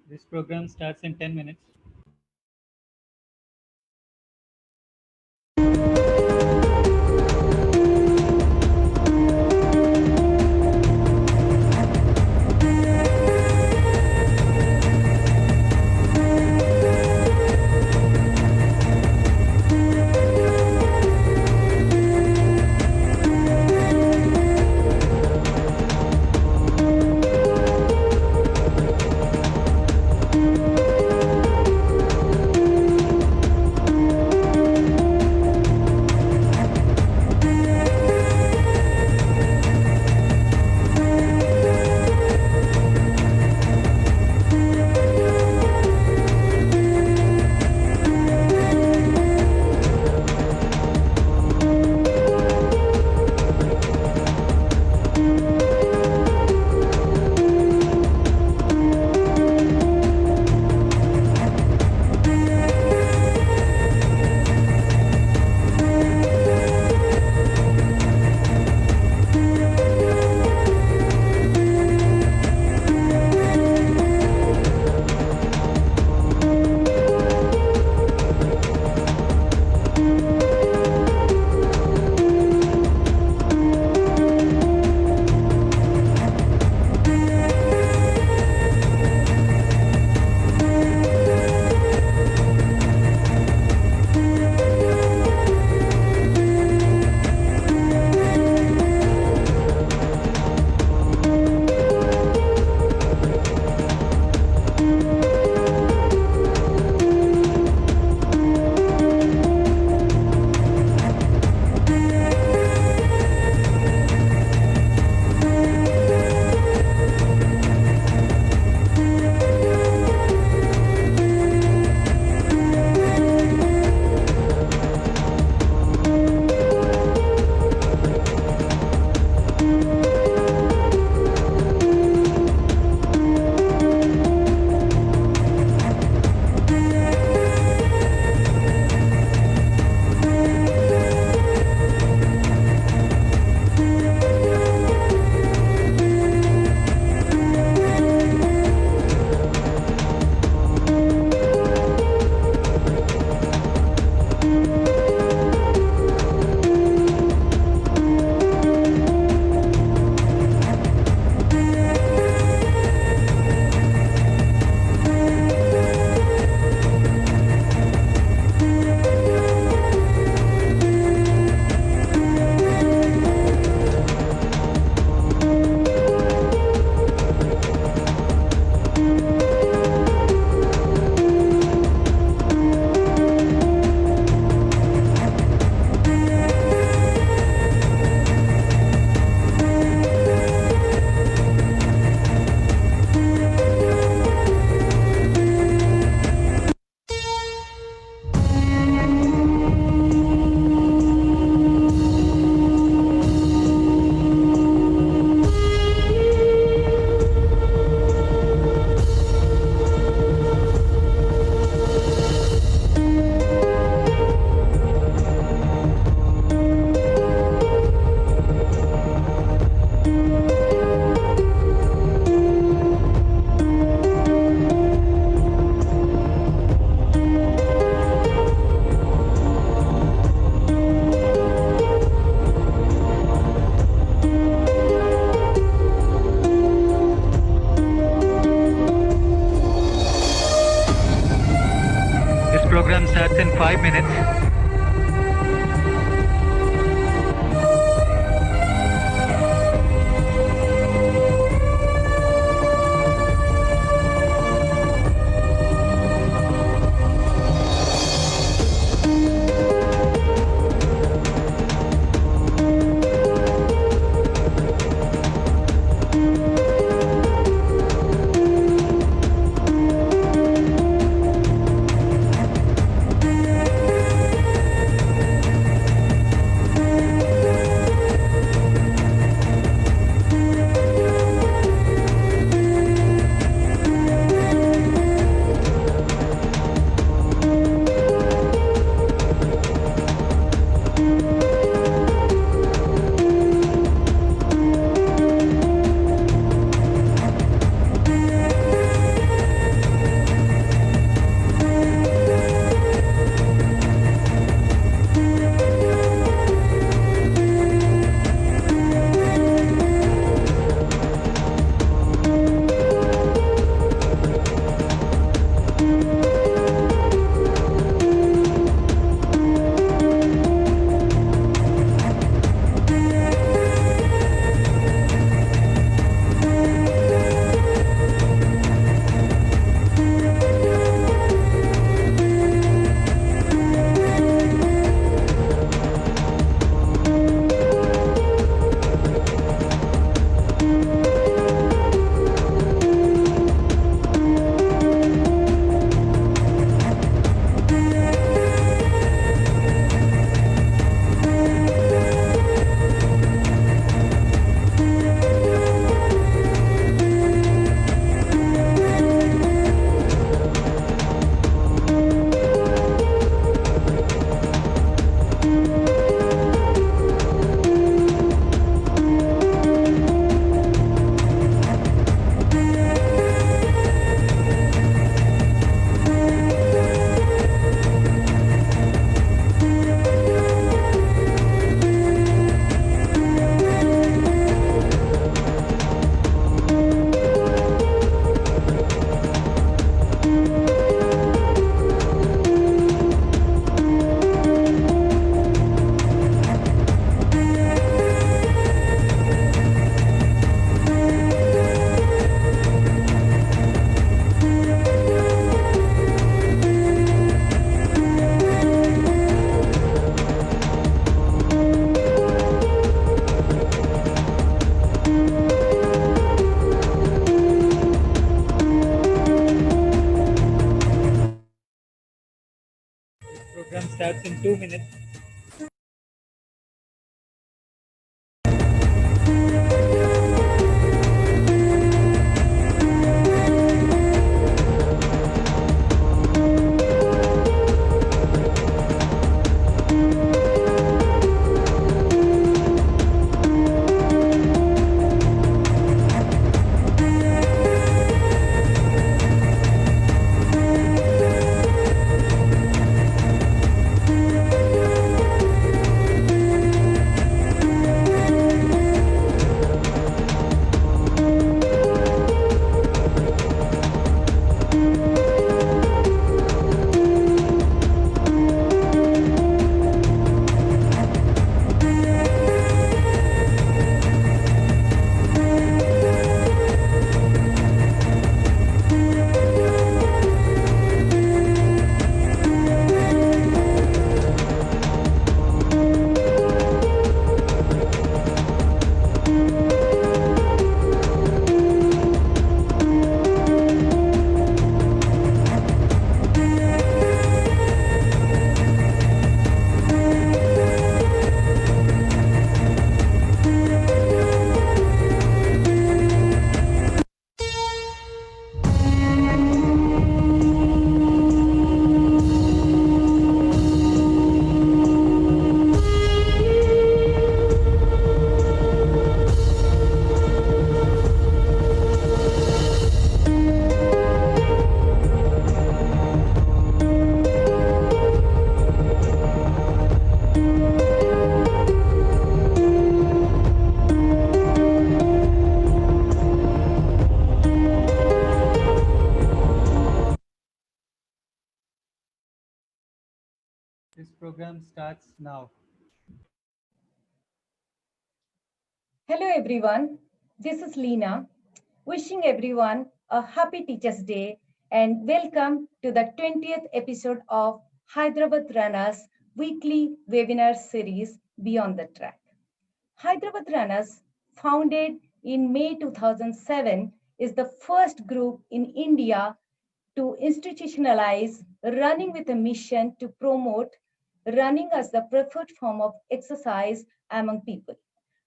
This program starts in 10 minutes. Program starts in 5 minutes. Program starts in 2 minutes. This program starts now. Hello everyone, this is Leena, wishing everyone a happy Teachers' Day and welcome to the 20th episode of Hyderabad Runners weekly webinar series Beyond the Track. Hyderabad Runners, founded in May 2007, is the first group in India to institutionalize running with a mission to promote running as the preferred form of exercise among people.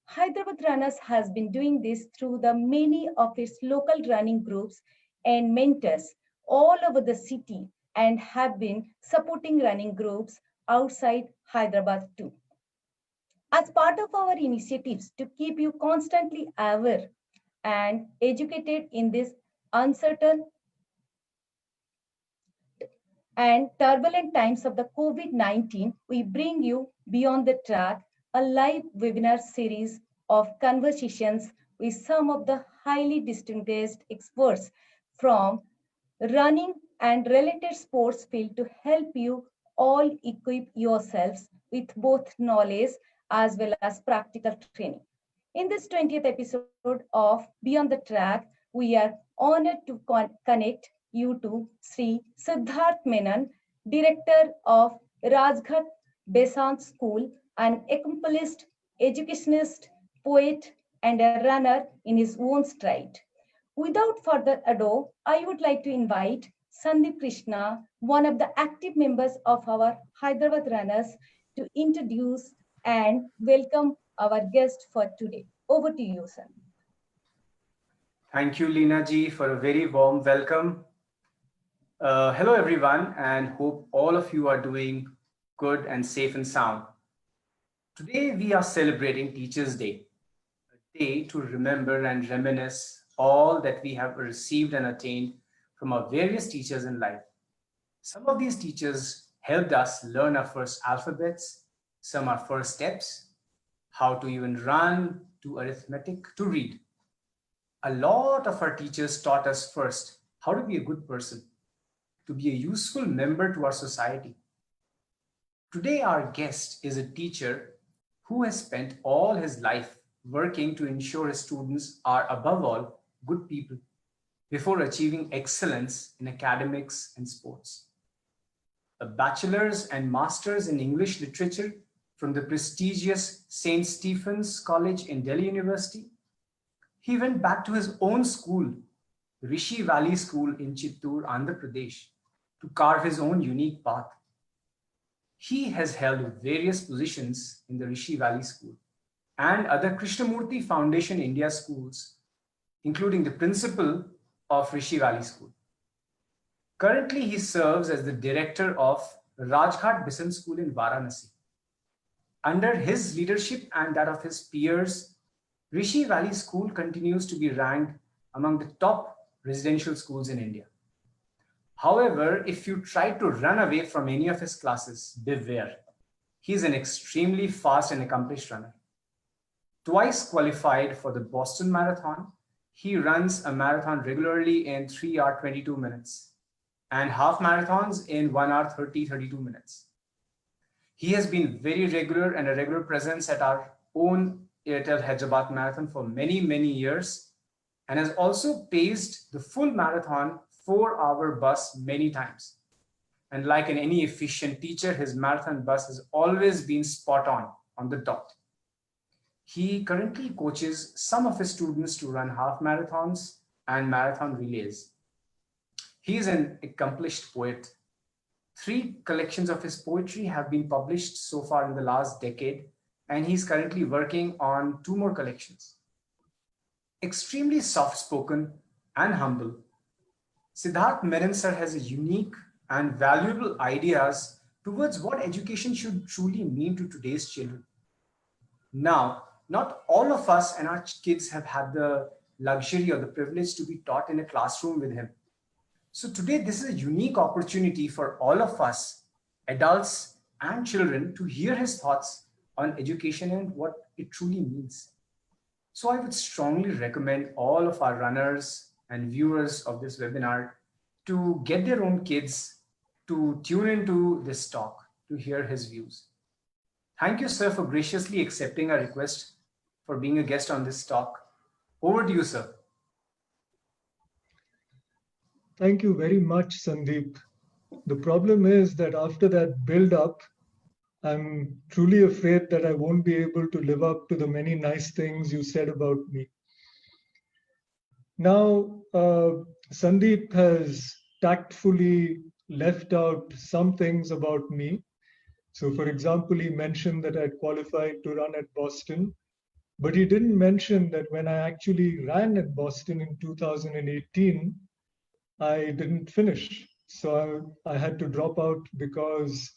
Hyderabad Runners has been doing this through the many of its local running groups and mentors all over the city and have been supporting running groups outside Hyderabad too. As part of our initiatives to keep you constantly aware and educated in this uncertain and turbulent times of the COVID-19, we bring you Beyond the Track, a live webinar series of conversations with some of the highly distinguished experts from running and related sports field to help you all equip yourselves with both knowledge as well as practical training. In this 20th episode of Beyond the Track, we are honored to connect you to Sri Siddhartha Menon, Director of Rajghat Besant School, an accomplished educationist, poet, and a runner in his own stride. Without further ado, I would like to invite Sandeep Krishna, one of the active members of our Hyderabad Runners, to introduce and welcome our guest for today. Over to you, Sandeep. Thank you, Leena ji, for a very warm welcome. Hello, everyone, and hope all of you are doing good and safe and sound. Today, we are celebrating Teachers' Day, a day to remember and reminisce all that we have received and attained from our various teachers in life. Some of these teachers helped us learn our first alphabets, some our first steps, how to even run, to arithmetic, to read. A lot of our teachers taught us first how to be a good person, to be a useful member to our society. Today, our guest is a teacher who has spent all his life working to ensure his students are, above all, good people before achieving excellence in academics and sports. A bachelor's and master's in English literature from the prestigious St. Stephen's College in Delhi University. He went back to his own school, Rishi Valley School in Chittoor, Andhra Pradesh, to carve his own unique path. He has held various positions in the Rishi Valley School and other Krishnamurti Foundation India schools, including the principal of Rishi Valley School. Currently, he serves as the director of Rajghat Bisan School in Varanasi. Under his leadership and that of his peers, Rishi Valley School continues to be ranked among the top residential schools in India. However, if you try to run away from any of his classes, beware. He is an extremely fast and accomplished runner. Twice qualified for the Boston Marathon, he runs a marathon regularly in 3 hours 22 minutes and half marathons in 1 hour 32 minutes. He has been very regular and a regular presence at our own Airtel Hyderabad Marathon for many, many years and has also paced the full marathon 4-hour bus many times. And like in any efficient teacher, his marathon bus has always been spot on the dot. He currently coaches some of his students to run half marathons and marathon relays. He is an accomplished poet. 3 collections of his poetry have been published so far in the last decade, and he's currently working on 2 more collections. Extremely soft-spoken and humble, Siddhartha Menon sir has a unique and valuable ideas towards what education should truly mean to today's children. Now, not all of us and our kids have had the luxury or the privilege to be taught in a classroom with him. So today, this is a unique opportunity for all of us, adults and children, to hear his thoughts on education and what it truly means. So I would strongly recommend all of our runners and viewers of this webinar to get their own kids to tune into this talk to hear his views. Thank you, sir, for graciously accepting our request for being a guest on this talk. Over to you, sir. Thank you very much, Sandeep. The problem is that after that build-up, I'm truly afraid that I won't be able to live up to the many nice things you said about me. Now, Sandeep has tactfully left out some things about me. So, for example, he mentioned that I'd qualified to run at Boston, but he didn't mention that when I actually ran at Boston in 2018, I didn't finish. So I had to drop out because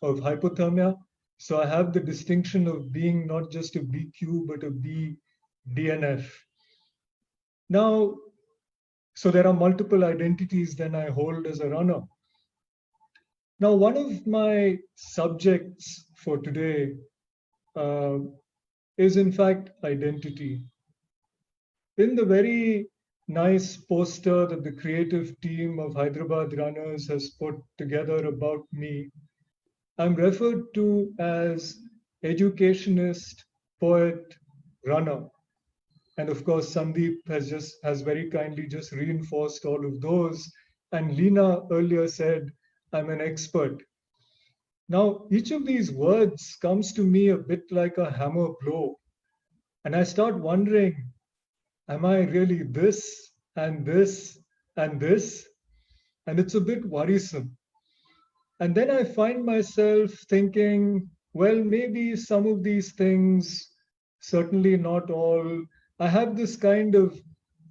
of hypothermia. So I have the distinction of being not just a BQ, but a BDNF. Now, so there are multiple identities then I hold as a runner. Now, one of my subjects for today is in fact identity. In the very nice poster that the creative team of Hyderabad runners has put together about me, I'm referred to as educationist, poet, runner. And of course, Sandeep has very kindly just reinforced all of those. And Leena earlier said, I'm an expert. Now, each of these words comes to me a bit like a hammer blow. And I start wondering, am I really this and this and this? And it's a bit worrisome. And then I find myself thinking, well, maybe some of these things, certainly not all. I have this kind of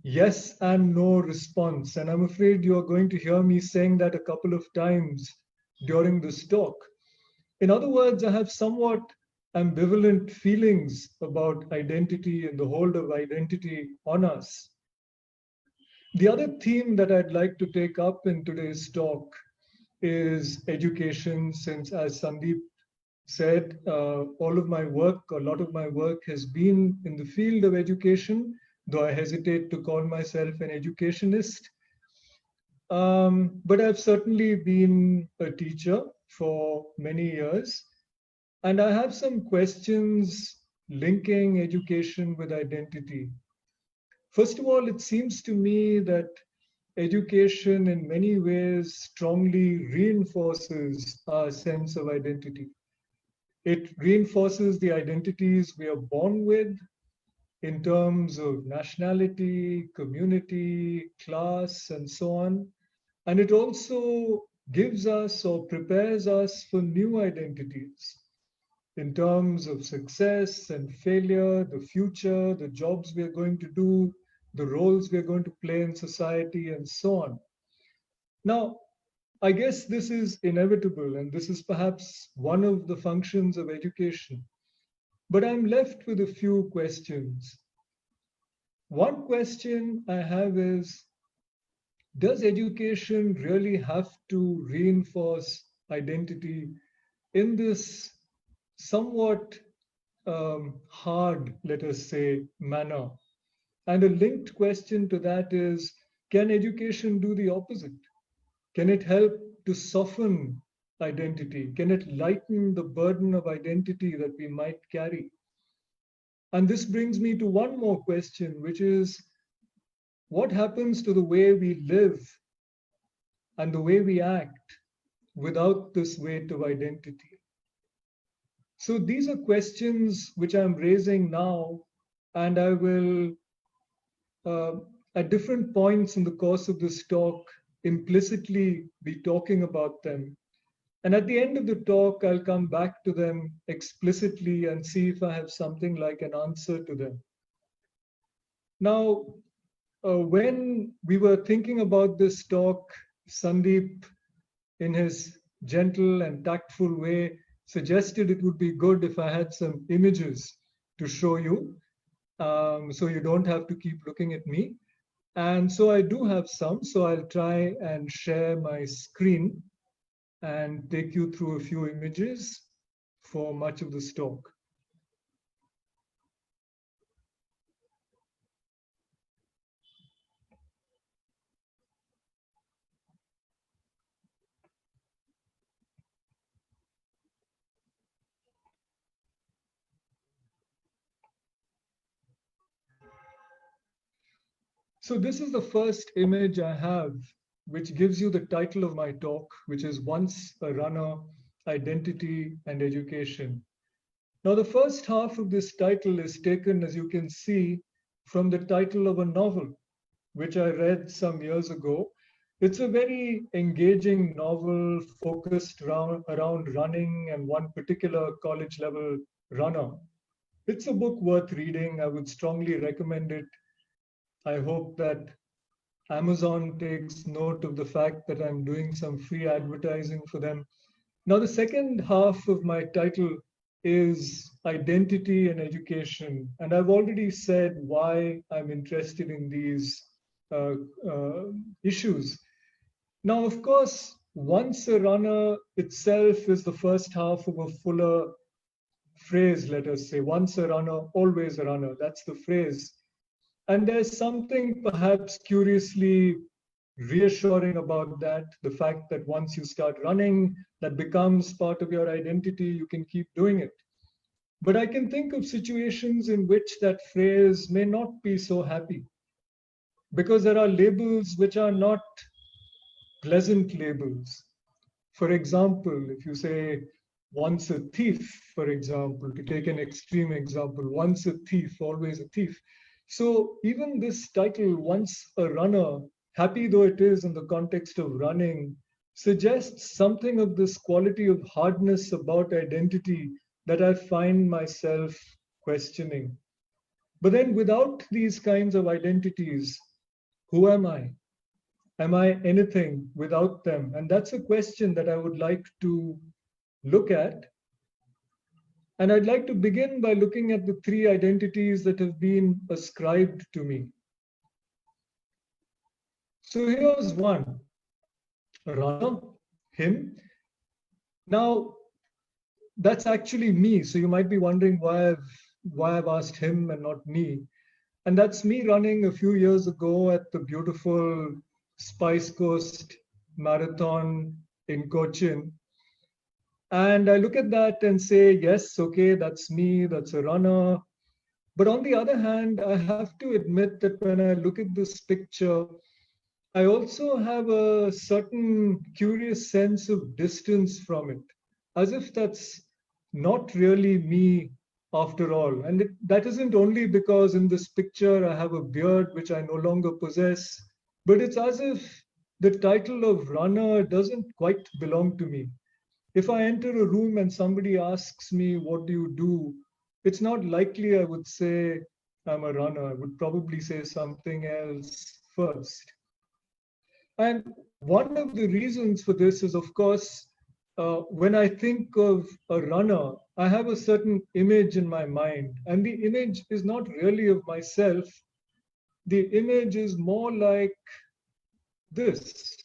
yes and no response. And I'm afraid you're going to hear me saying that a couple of times during this talk. In other words, I have somewhat ambivalent feelings about identity and the hold of identity on us. The other theme that I'd like to take up in today's talk is education, since as Sandeep said, all of my work, a lot of my work has been in the field of education, though I hesitate to call myself an educationist. But I've certainly been a teacher for many years. And I have some questions linking education with identity. First of all, it seems to me that education in many ways strongly reinforces our sense of identity. It reinforces the identities we are born with in terms of nationality, community, class, and so on. And it also gives us or prepares us for new identities in terms of success and failure, the future, the jobs we are going to do, the roles we are going to play in society, and so on. Now, I guess this is inevitable, and this is perhaps one of the functions of education. But I'm left with a few questions. One question I have is, does education really have to reinforce identity in this somewhat hard, let us say, manner? And a linked question to that is, can education do the opposite? Can it help to soften identity? Can it lighten the burden of identity that we might carry? And this brings me to one more question, which is, what happens to the way we live and the way we act without this weight of identity? So these are questions which I'm raising now, and I will, at different points in the course of this talk, implicitly be talking about them. And at the end of the talk, I'll come back to them explicitly and see if I have something like an answer to them. Now, when we were thinking about this talk, Sandeep, in his gentle and tactful way, suggested it would be good if I had some images to show you, so you don't have to keep looking at me. And so I do have some, so I'll try and share my screen and take you through a few images for much of this talk. So this is the first image I have, which gives you the title of my talk, which is Once a Runner, Identity and Education. Now, the first half of this title is taken, as you can see, from the title of a novel, which I read some years ago. It's a very engaging novel focused around running and one particular college level runner. It's a book worth reading. I would strongly recommend it. I hope that Amazon takes note of the fact that I'm doing some free advertising for them. Now, the second half of my title is Identity and Education. And I've already said why I'm interested in these uh, issues. Now, of course, Once a Runner itself is the first half of a fuller phrase, let us say. Once a runner, always a runner. That's the phrase. And there's something perhaps curiously reassuring about that, the fact that once you start running, that becomes part of your identity, you can keep doing it. But I can think of situations in which that phrase may not be so happy, because there are labels which are not pleasant labels. For example, if you say, once a thief, for example, to take an extreme example, once a thief, always a thief. So even this title, Once a Runner, happy though it is in the context of running, suggests something of this quality of hardness about identity that I find myself questioning. But then without these kinds of identities, who am I? Am I anything without them? And that's a question that I would like to look at. And I'd like to begin by looking at the three identities that have been ascribed to me. So here's one, a runner, him. Now, that's actually me. So you might be wondering why I've asked him and not me. And that's me running a few years ago at the beautiful Spice Coast Marathon in Cochin. And I look at that and say, yes, okay, that's me, that's a runner. But on the other hand, I have to admit that when I look at this picture, I also have a certain curious sense of distance from it, as if that's not really me after all. And that isn't only because in this picture I have a beard which I no longer possess, but it's as if the title of runner doesn't quite belong to me. If I enter a room and somebody asks me, what do you do? It's not likely I would say I'm a runner. I would probably say something else first. And one of the reasons for this is, of course, when I think of a runner, I have a certain image in my mind. And the image is not really of myself. The image is more like this.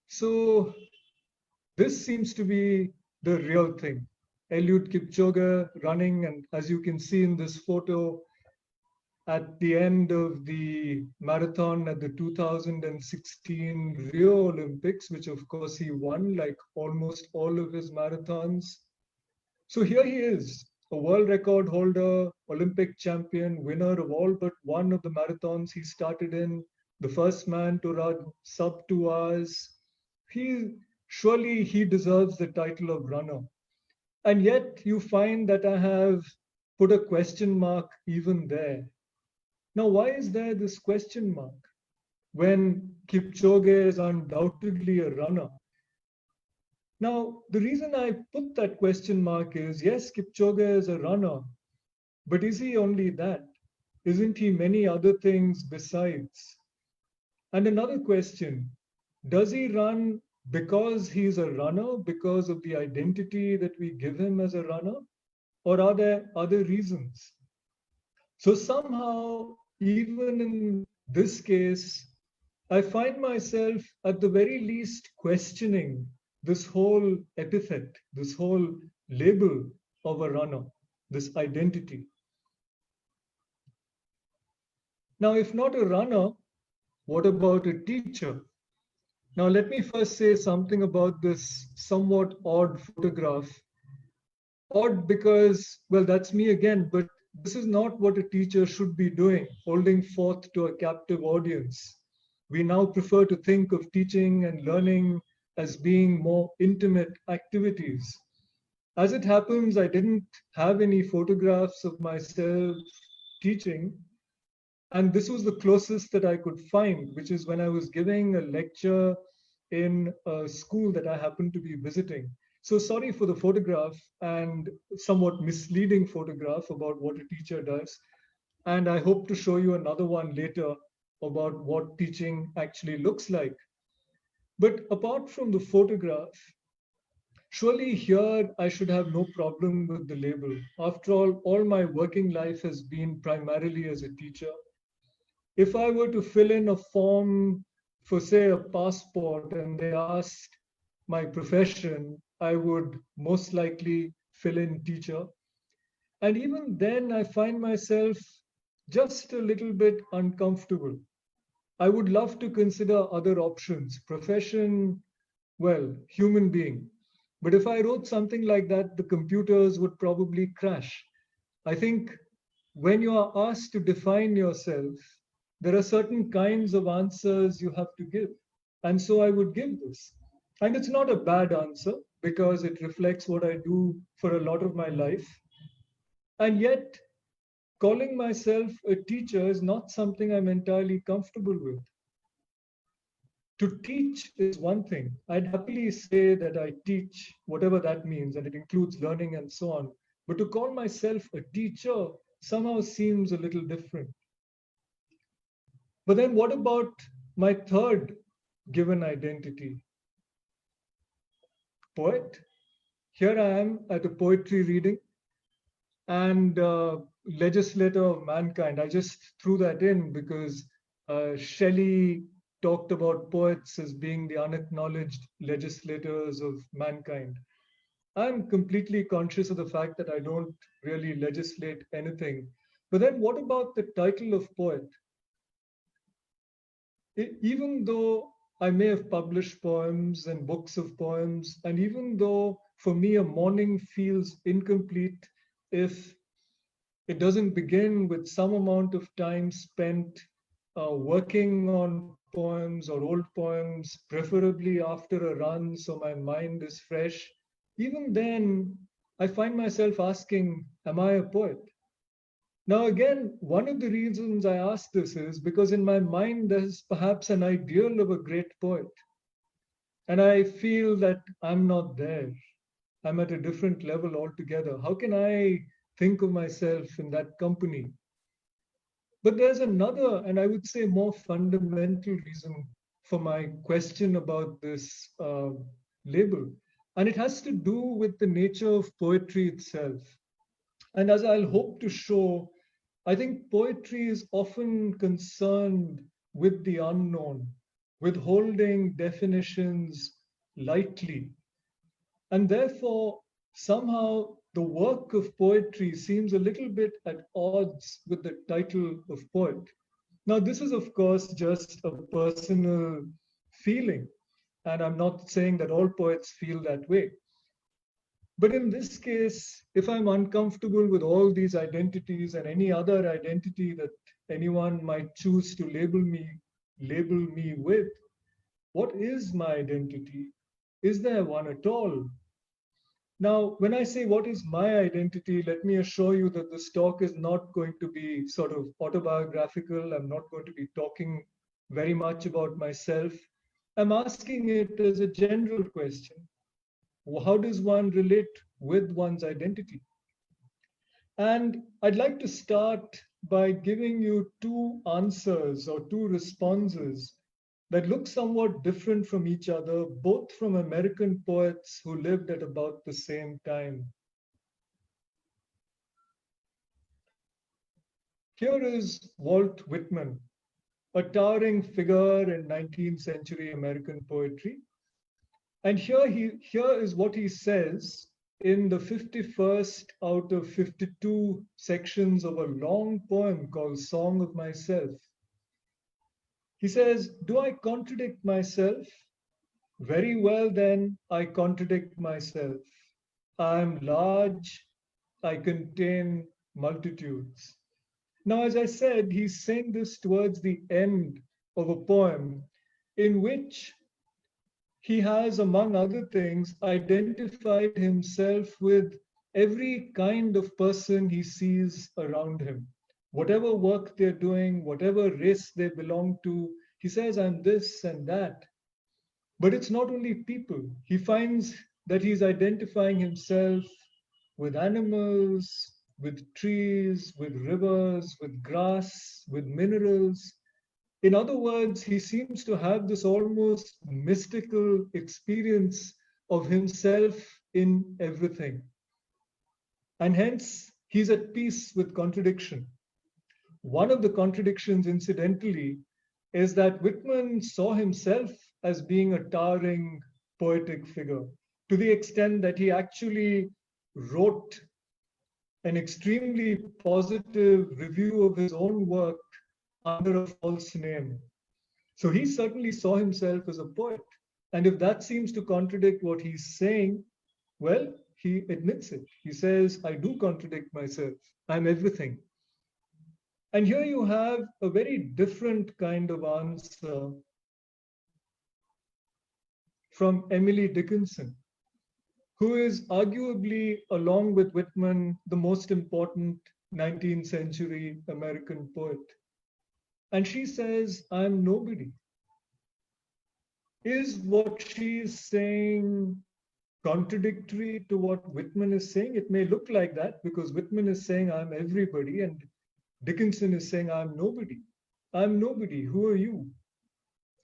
So this seems to be the real thing. Eliud Kipchoge running, and as you can see in this photo, at the end of the marathon at the 2016 Rio Olympics, which of course he won like almost all of his marathons. So here he is, a world record holder, Olympic champion, winner of all but one of the marathons he started in, the first man to run sub 2 hours. Surely he deserves the title of runner. And yet you find that I have put a question mark even there. Now, why is there this question mark when Kipchoge is undoubtedly a runner? Now, the reason I put that question mark is, yes, Kipchoge is a runner, but is he only that? Isn't he many other things besides? And another question, does he run because he's a runner, because of the identity that we give him as a runner? Or are there other reasons? So somehow, even in this case, I find myself at the very least questioning this whole epithet, this whole label of a runner, this identity. Now, if not a runner, what about a teacher? Now, let me first say something about this somewhat odd photograph. Odd because, well, that's me again, but this is not what a teacher should be doing, holding forth to a captive audience. We now prefer to think of teaching and learning as being more intimate activities. As it happens, I didn't have any photographs of myself teaching, and this was the closest that I could find, which is when I was giving a lecture in a school that I happened to be visiting. So sorry for the photograph and somewhat misleading photograph about what a teacher does. And I hope to show you another one later about what teaching actually looks like. But apart from the photograph, surely here I should have no problem with the label. After all my working life has been primarily as a teacher. If I were to fill in a form for, say, a passport and they asked my profession, I would most likely fill in teacher. And even then, I find myself just a little bit uncomfortable. I would love to consider other options, profession, well, human being. But if I wrote something like that, the computers would probably crash. I think when you are asked to define yourself, there are certain kinds of answers you have to give. And so I would give this. And it's not a bad answer because it reflects what I do for a lot of my life. And yet, calling myself a teacher is not something I'm entirely comfortable with. To teach is one thing. I'd happily say that I teach, whatever that means, and it includes learning and so on. But to call myself a teacher somehow seems a little different. But then what about my third given identity? Poet. Here I am at a poetry reading and legislator of mankind. I just threw that in because Shelley talked about poets as being the unacknowledged legislators of mankind. I'm completely conscious of the fact that I don't really legislate anything. But then what about the title of poet? Even though I may have published poems and books of poems, and even though for me a morning feels incomplete if it doesn't begin with some amount of time spent working on poems or old poems, preferably after a run, so my mind is fresh. Even then, I find myself asking, am I a poet? Now, again, one of the reasons I ask this is because in my mind, there's perhaps an ideal of a great poet. And I feel that I'm not there. I'm at a different level altogether. How can I think of myself in that company? But there's another, and I would say more fundamental reason for my question about this label. And it has to do with the nature of poetry itself. And as I'll hope to show, I think poetry is often concerned with the unknown, with holding definitions lightly. And therefore, somehow the work of poetry seems a little bit at odds with the title of poet. Now, this is, of course, just a personal feeling. And I'm not saying that all poets feel that way. But in this case, if I'm uncomfortable with all these identities and any other identity that anyone might choose to label me with, what is my identity? Is there one at all? Now, when I say what is my identity, let me assure you that this talk is not going to be sort of autobiographical. I'm not going to be talking very much about myself. I'm asking it as a general question. How does one relate with one's identity? And I'd like to start by giving you two answers or two responses that look somewhat different from each other, both from American poets who lived at about the same time. Here is Walt Whitman, a towering figure in 19th century American poetry. And here is what he says in the 51st out of 52 sections of a long poem called Song of Myself. He says, "Do I contradict myself? Very well, then, I contradict myself. I am large, I contain multitudes." Now, as I said, he's saying this towards the end of a poem in which he has, among other things, identified himself with every kind of person he sees around him. Whatever work they're doing, whatever race they belong to, he says, "I'm this and that." But it's not only people. He finds that he's identifying himself with animals, with trees, with rivers, with grass, with minerals. In other words, he seems to have this almost mystical experience of himself in everything. And hence, he's at peace with contradiction. One of the contradictions, incidentally, is that Whitman saw himself as being a towering poetic figure, to the extent that he actually wrote an extremely positive review of his own work under a false name. So he certainly saw himself as a poet. And if that seems to contradict what he's saying, well, he admits it. He says, "I do contradict myself. I'm everything." And here you have a very different kind of answer from Emily Dickinson, who is arguably, along with Whitman, the most important 19th century American poet. And she says, "I'm nobody." Is what she's saying contradictory to what Whitman is saying? It may look like that because Whitman is saying, "I'm everybody," and Dickinson is saying, "I'm nobody." I'm nobody. Who are you?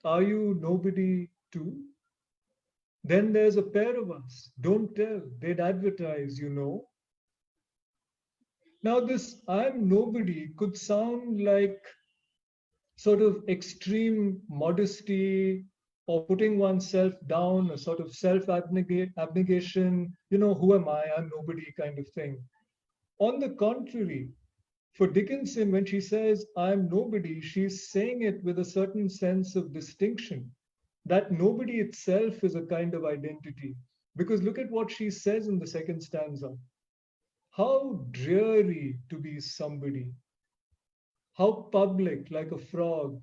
Are you nobody too? Then there's a pair of us. Don't tell. They'd advertise, you know. Now, this "I'm nobody" could sound like sort of extreme modesty or putting oneself down, a sort of self-abnegation, who am I? I'm nobody kind of thing. On the contrary, for Dickinson, when she says, "I'm nobody," she's saying it with a certain sense of distinction. That nobody itself is a kind of identity. Because look at what she says in the second stanza. How dreary to be somebody. How public, like a frog,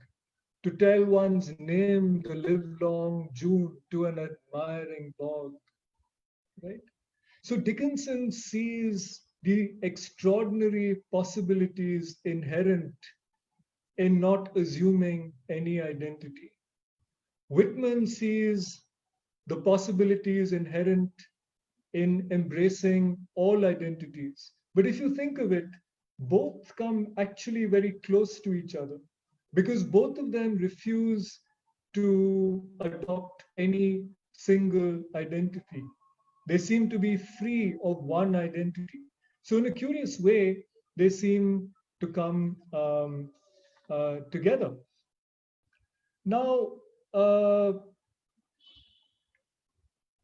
to tell one's name the livelong June to an admiring bog. Right? So Dickinson sees the extraordinary possibilities inherent in not assuming any identity. Whitman sees the possibilities inherent in embracing all identities. But if you think of it, both come actually very close to each other because both of them refuse to adopt any single identity. They seem to be free of one identity. So, in a curious way, they seem to come together. Now,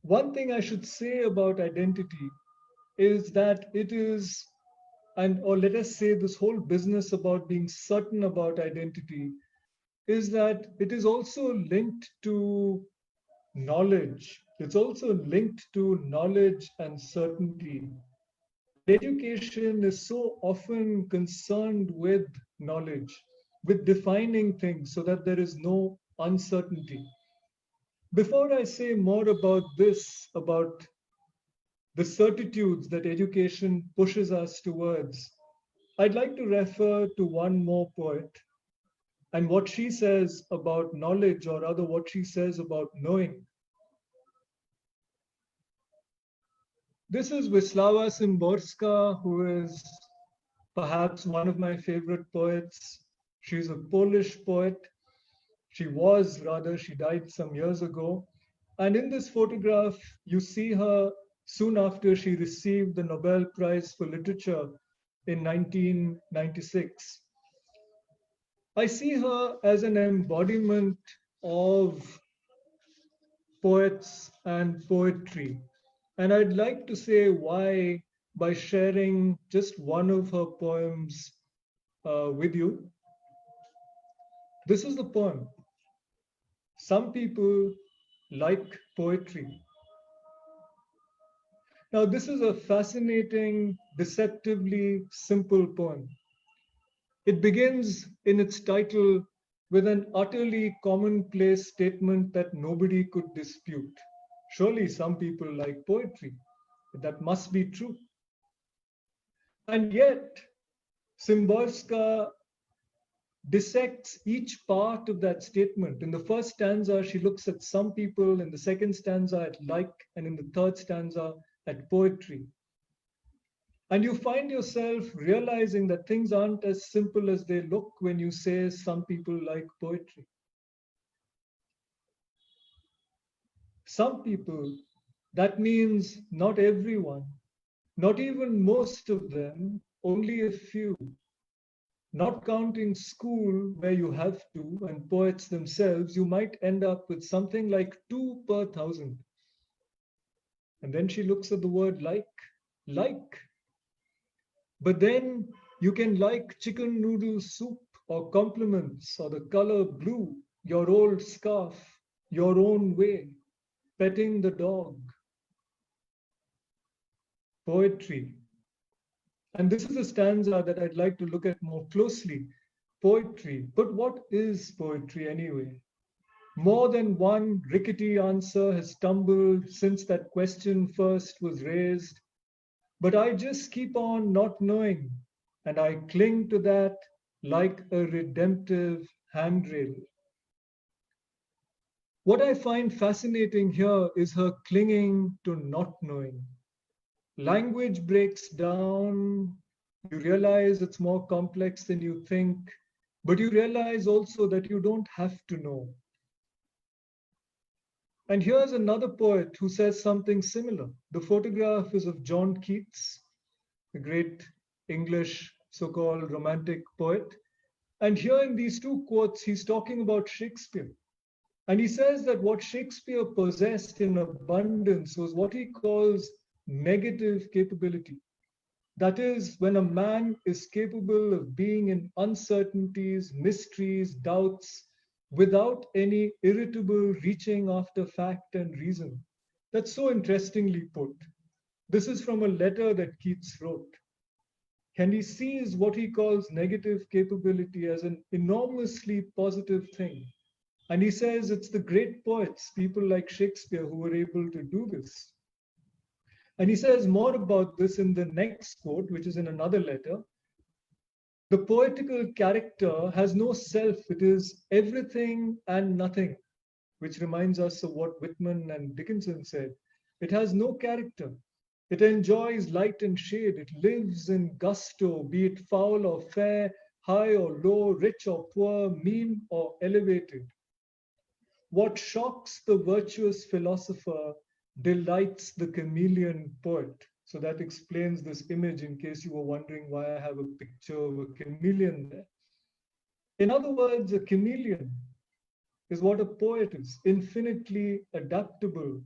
one thing I should say about identity is that it is, and or let us say this whole business about being certain about identity is that it is also linked to knowledge. It's also linked to knowledge and certainty. And education is so often concerned with knowledge, with defining things so that there is no uncertainty. Before I say more about this, about the certitudes that education pushes us towards, I'd like to refer to one more poet and what she says about knowledge, or rather, what she says about knowing. This is Wisława Szymborska, who is perhaps one of my favorite poets. She's a Polish poet. She was, rather, she died some years ago. And in this photograph, you see her soon after she received the Nobel Prize for Literature in 1996. I see her as an embodiment of poets and poetry. And I'd like to say why by sharing just one of her poems with you. This is the poem. Some people like poetry. Now, this is a fascinating, deceptively simple poem. It begins in its title with an utterly commonplace statement that nobody could dispute. Surely some people like poetry. That must be true. And yet, Szymborska dissects each part of that statement. In the first stanza, she looks at some people, in the second stanza at like, and in the third stanza at poetry. And you find yourself realizing that things aren't as simple as they look when you say some people like poetry. Some people, that means not everyone, not even most of them, only a few. Not counting school where you have to, and poets themselves, you might end up with something like 2 per 1,000. And then she looks at the word like. But then you can like chicken noodle soup or compliments or the color blue, your old scarf, your own way, petting the dog. Poetry. And this is a stanza that I'd like to look at more closely. Poetry. But what is poetry anyway? More than one rickety answer has stumbled since that question first was raised. But I just keep on not knowing, and I cling to that like a redemptive handrail. What I find fascinating here is her clinging to not knowing. Language breaks down, you realize it's more complex than you think, but you realize also that you don't have to know. And here's another poet who says something similar. The photograph is of John Keats, the great English so-called romantic poet. And here in these two quotes, he's talking about Shakespeare. And he says that what Shakespeare possessed in abundance was what he calls negative capability. That is, when a man is capable of being in uncertainties, mysteries, doubts, without any irritable reaching after fact and reason. That's so interestingly put. This is from a letter that Keats wrote. And he sees what he calls negative capability as an enormously positive thing. And he says it's the great poets, people like Shakespeare, who were able to do this. And he says more about this in the next quote, which is in another letter. The poetical character has no self, it is everything and nothing, which reminds us of what Whitman and Dickinson said. It has no character. It enjoys light and shade. It lives in gusto, be it foul or fair, high or low, rich or poor, mean or elevated. What shocks the virtuous philosopher delights the chameleon poet. So that explains this image in case you were wondering why I have a picture of a chameleon there. In other words, a chameleon is what a poet is, infinitely adaptable.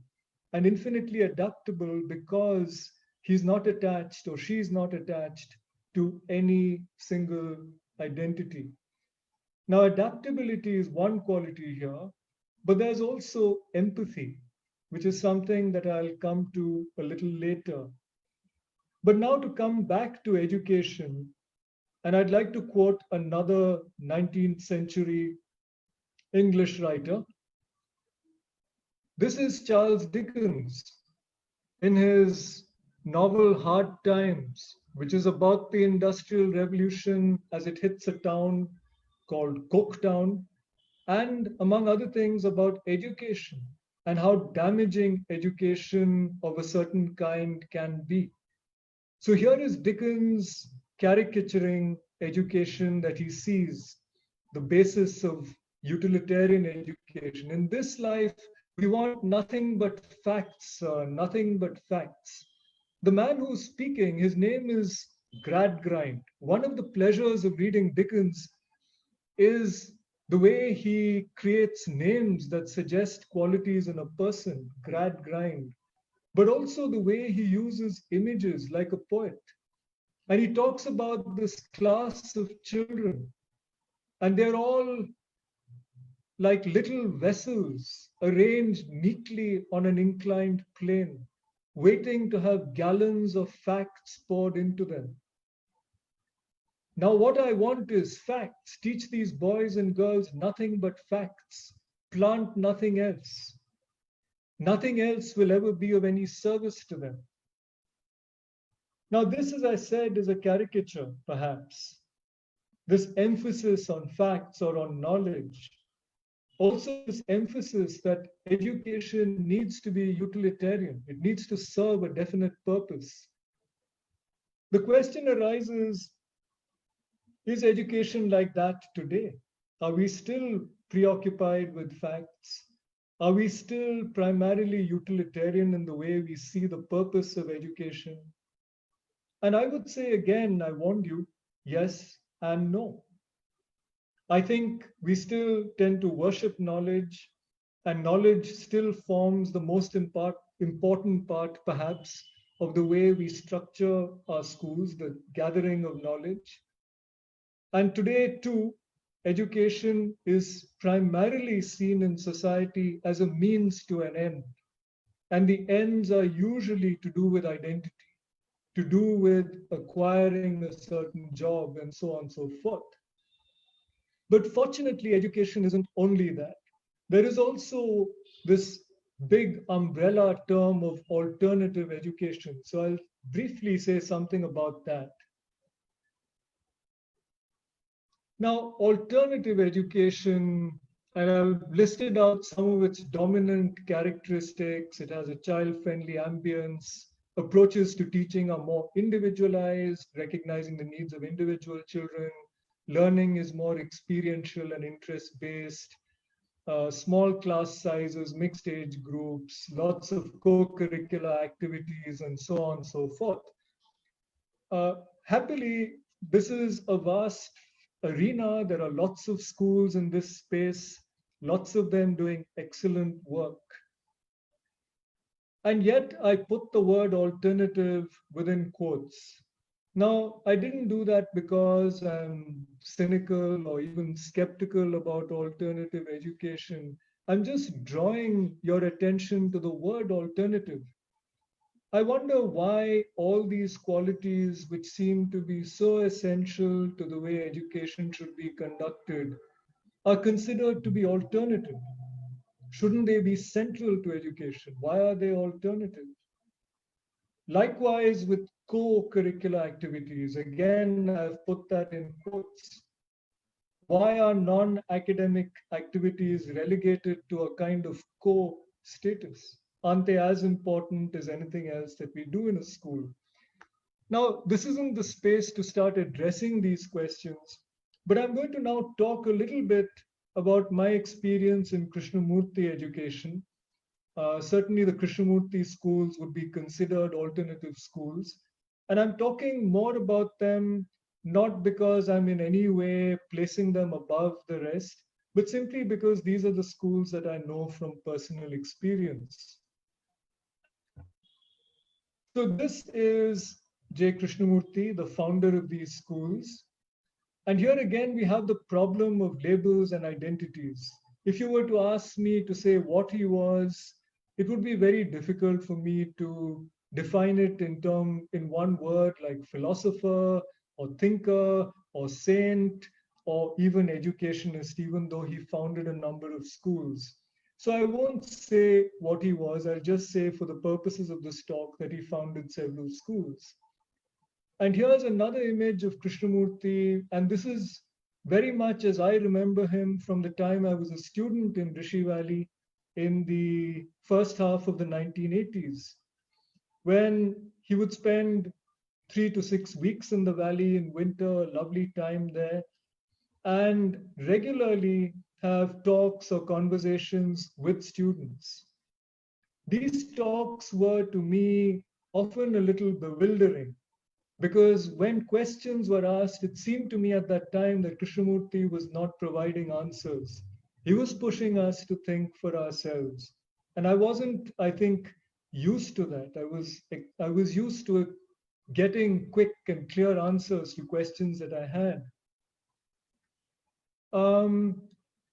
And infinitely adaptable because he's not attached or she's not attached to any single identity. Now, adaptability is one quality here, but there's also empathy, which is something that I'll come to a little later. But now to come back to education, and I'd like to quote another 19th century English writer. This is Charles Dickens in his novel Hard Times, which is about the Industrial Revolution as it hits a town called Coketown, and among other things about education and how damaging education of a certain kind can be. So here is Dickens caricaturing education that he sees, the basis of utilitarian education. In this life, we want nothing but facts, nothing but facts. The man who's speaking, his name is Gradgrind. One of the pleasures of reading Dickens is the way he creates names that suggest qualities in a person, Gradgrind, but also the way he uses images like a poet. And he talks about this class of children, and they're all like little vessels arranged neatly on an inclined plane, waiting to have gallons of facts poured into them. Now, what I want is facts. Teach these boys and girls nothing but facts. Plant nothing else. Nothing else will ever be of any service to them. Now, this, as I said, is a caricature, perhaps. This emphasis on facts or on knowledge. Also, this emphasis that education needs to be utilitarian. It needs to serve a definite purpose. The question arises, is education like that today? Are we still preoccupied with facts? Are we still primarily utilitarian in the way we see the purpose of education? And I would say again, I warned you, yes and no. I think we still tend to worship knowledge, and knowledge still forms the most important part, perhaps, of the way we structure our schools, the gathering of knowledge. And today, too, education is primarily seen in society as a means to an end. And the ends are usually to do with identity, to do with acquiring a certain job, and so on and so forth. But fortunately, education isn't only that. There is also this big umbrella term of alternative education. So I'll briefly say something about that. Now, alternative education, and I've listed out some of its dominant characteristics. It has a child-friendly ambience. Approaches to teaching are more individualized, recognizing the needs of individual children. Learning is more experiential and interest-based. Small class sizes, mixed age groups, lots of co-curricular activities, and so on and so forth. Happily, this is a vast arena. There are lots of schools in this space, lots of them doing excellent work. And yet I put the word alternative within quotes. Now, I didn't do that because I'm cynical or even skeptical about alternative education. I'm just drawing your attention to the word alternative. I wonder why all these qualities, which seem to be so essential to the way education should be conducted, are considered to be alternative. Shouldn't they be central to education? Why are they alternative? Likewise with co-curricular activities, again, I've put that in quotes. Why are non-academic activities relegated to a kind of co-status? Aren't they as important as anything else that we do in a school? Now, this isn't the space to start addressing these questions, but I'm going to now talk a little bit about my experience in Krishnamurti education. Certainly, the Krishnamurti schools would be considered alternative schools. And I'm talking more about them not because I'm in any way placing them above the rest, but simply because these are the schools that I know from personal experience. So this is J. Krishnamurti, the founder of these schools. And here again, we have the problem of labels and identities. If you were to ask me to say what he was, it would be very difficult for me to define it in one word like philosopher or thinker or saint or even educationist, even though he founded a number of schools. So I won't say what he was, I'll just say for the purposes of this talk that he founded several schools. And here's another image of Krishnamurti, and this is very much as I remember him from the time I was a student in Rishi Valley in the first half of the 1980s, when he would spend 3 to 6 weeks in the valley in winter, a lovely time there, and regularly have talks or conversations with students. These talks were to me often a little bewildering, because when questions were asked, it seemed to me at that time that Krishnamurti was not providing answers. He was pushing us to think for ourselves. And I wasn't, I think, used to that. I was used to getting quick and clear answers to questions that I had.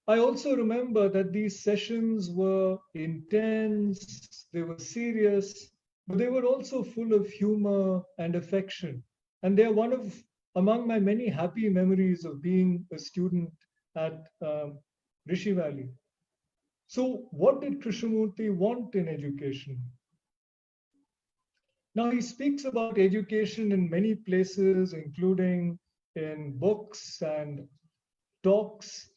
I also remember that these sessions were intense, they were serious, but they were also full of humor and affection. And they're among my many happy memories of being a student at Rishi Valley. So what did Krishnamurti want in education? Now he speaks about education in many places, including in books and talks.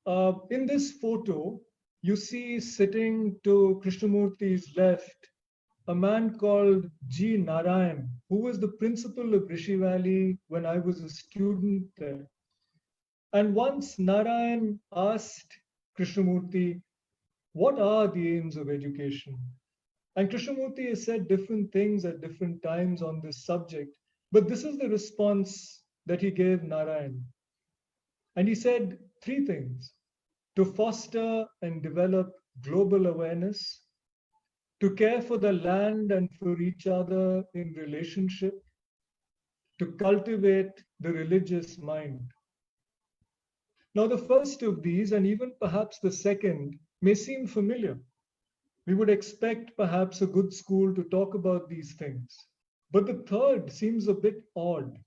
In this photo, you see sitting to Krishnamurti's left a man called G. Narayan, who was the principal of Rishi Valley when I was a student there. And once Narayan asked Krishnamurti, what are the aims of education? And Krishnamurti has said different things at different times on this subject, but this is the response that he gave Narayan. And he said three things: to foster and develop global awareness, to care for the land and for each other in relationship, to cultivate the religious mind. Now, the first of these, and even perhaps the second, may seem familiar. We would expect perhaps a good school to talk about these things. But the third seems a bit odd.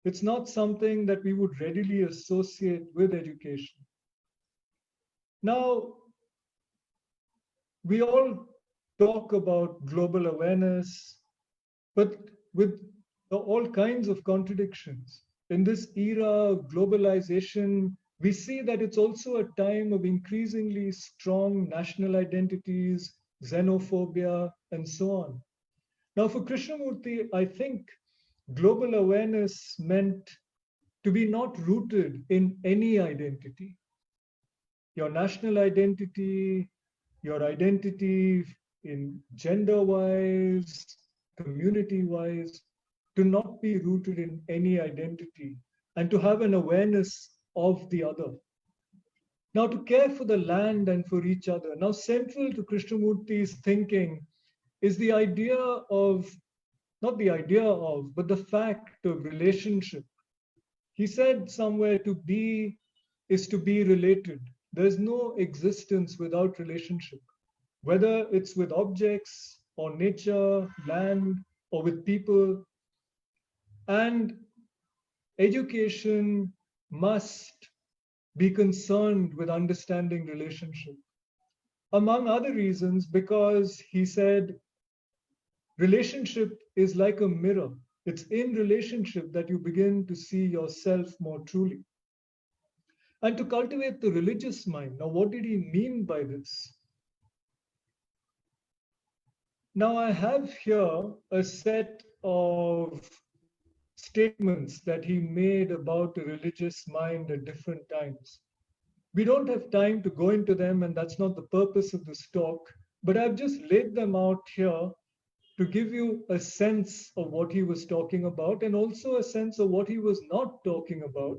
It's not something that we would readily associate with education. Now, we all talk about global awareness, but with all kinds of contradictions. In this era of globalization, we see that it's also a time of increasingly strong national identities, xenophobia, and so on. Now, for Krishnamurti, I think global awareness meant to be not rooted in any identity. Your national identity, your identity in gender-wise, community-wise, to not be rooted in any identity and to have an awareness of the other. Now, to care for the land and for each other. Now, central to Krishnamurti's thinking is the idea of, not the idea of, but the fact of relationship. He said somewhere to be is to be related. There's no existence without relationship, whether it's with objects or nature, land, or with people. And education must be concerned with understanding relationship. Among other reasons, because he said relationship is like a mirror. It's in relationship that you begin to see yourself more truly. And to cultivate the religious mind. Now, what did he mean by this? Now, I have here a set of statements that he made about the religious mind at different times. We don't have time to go into them, and that's not the purpose of this talk, but I've just laid them out here to give you a sense of what he was talking about and also a sense of what he was not talking about.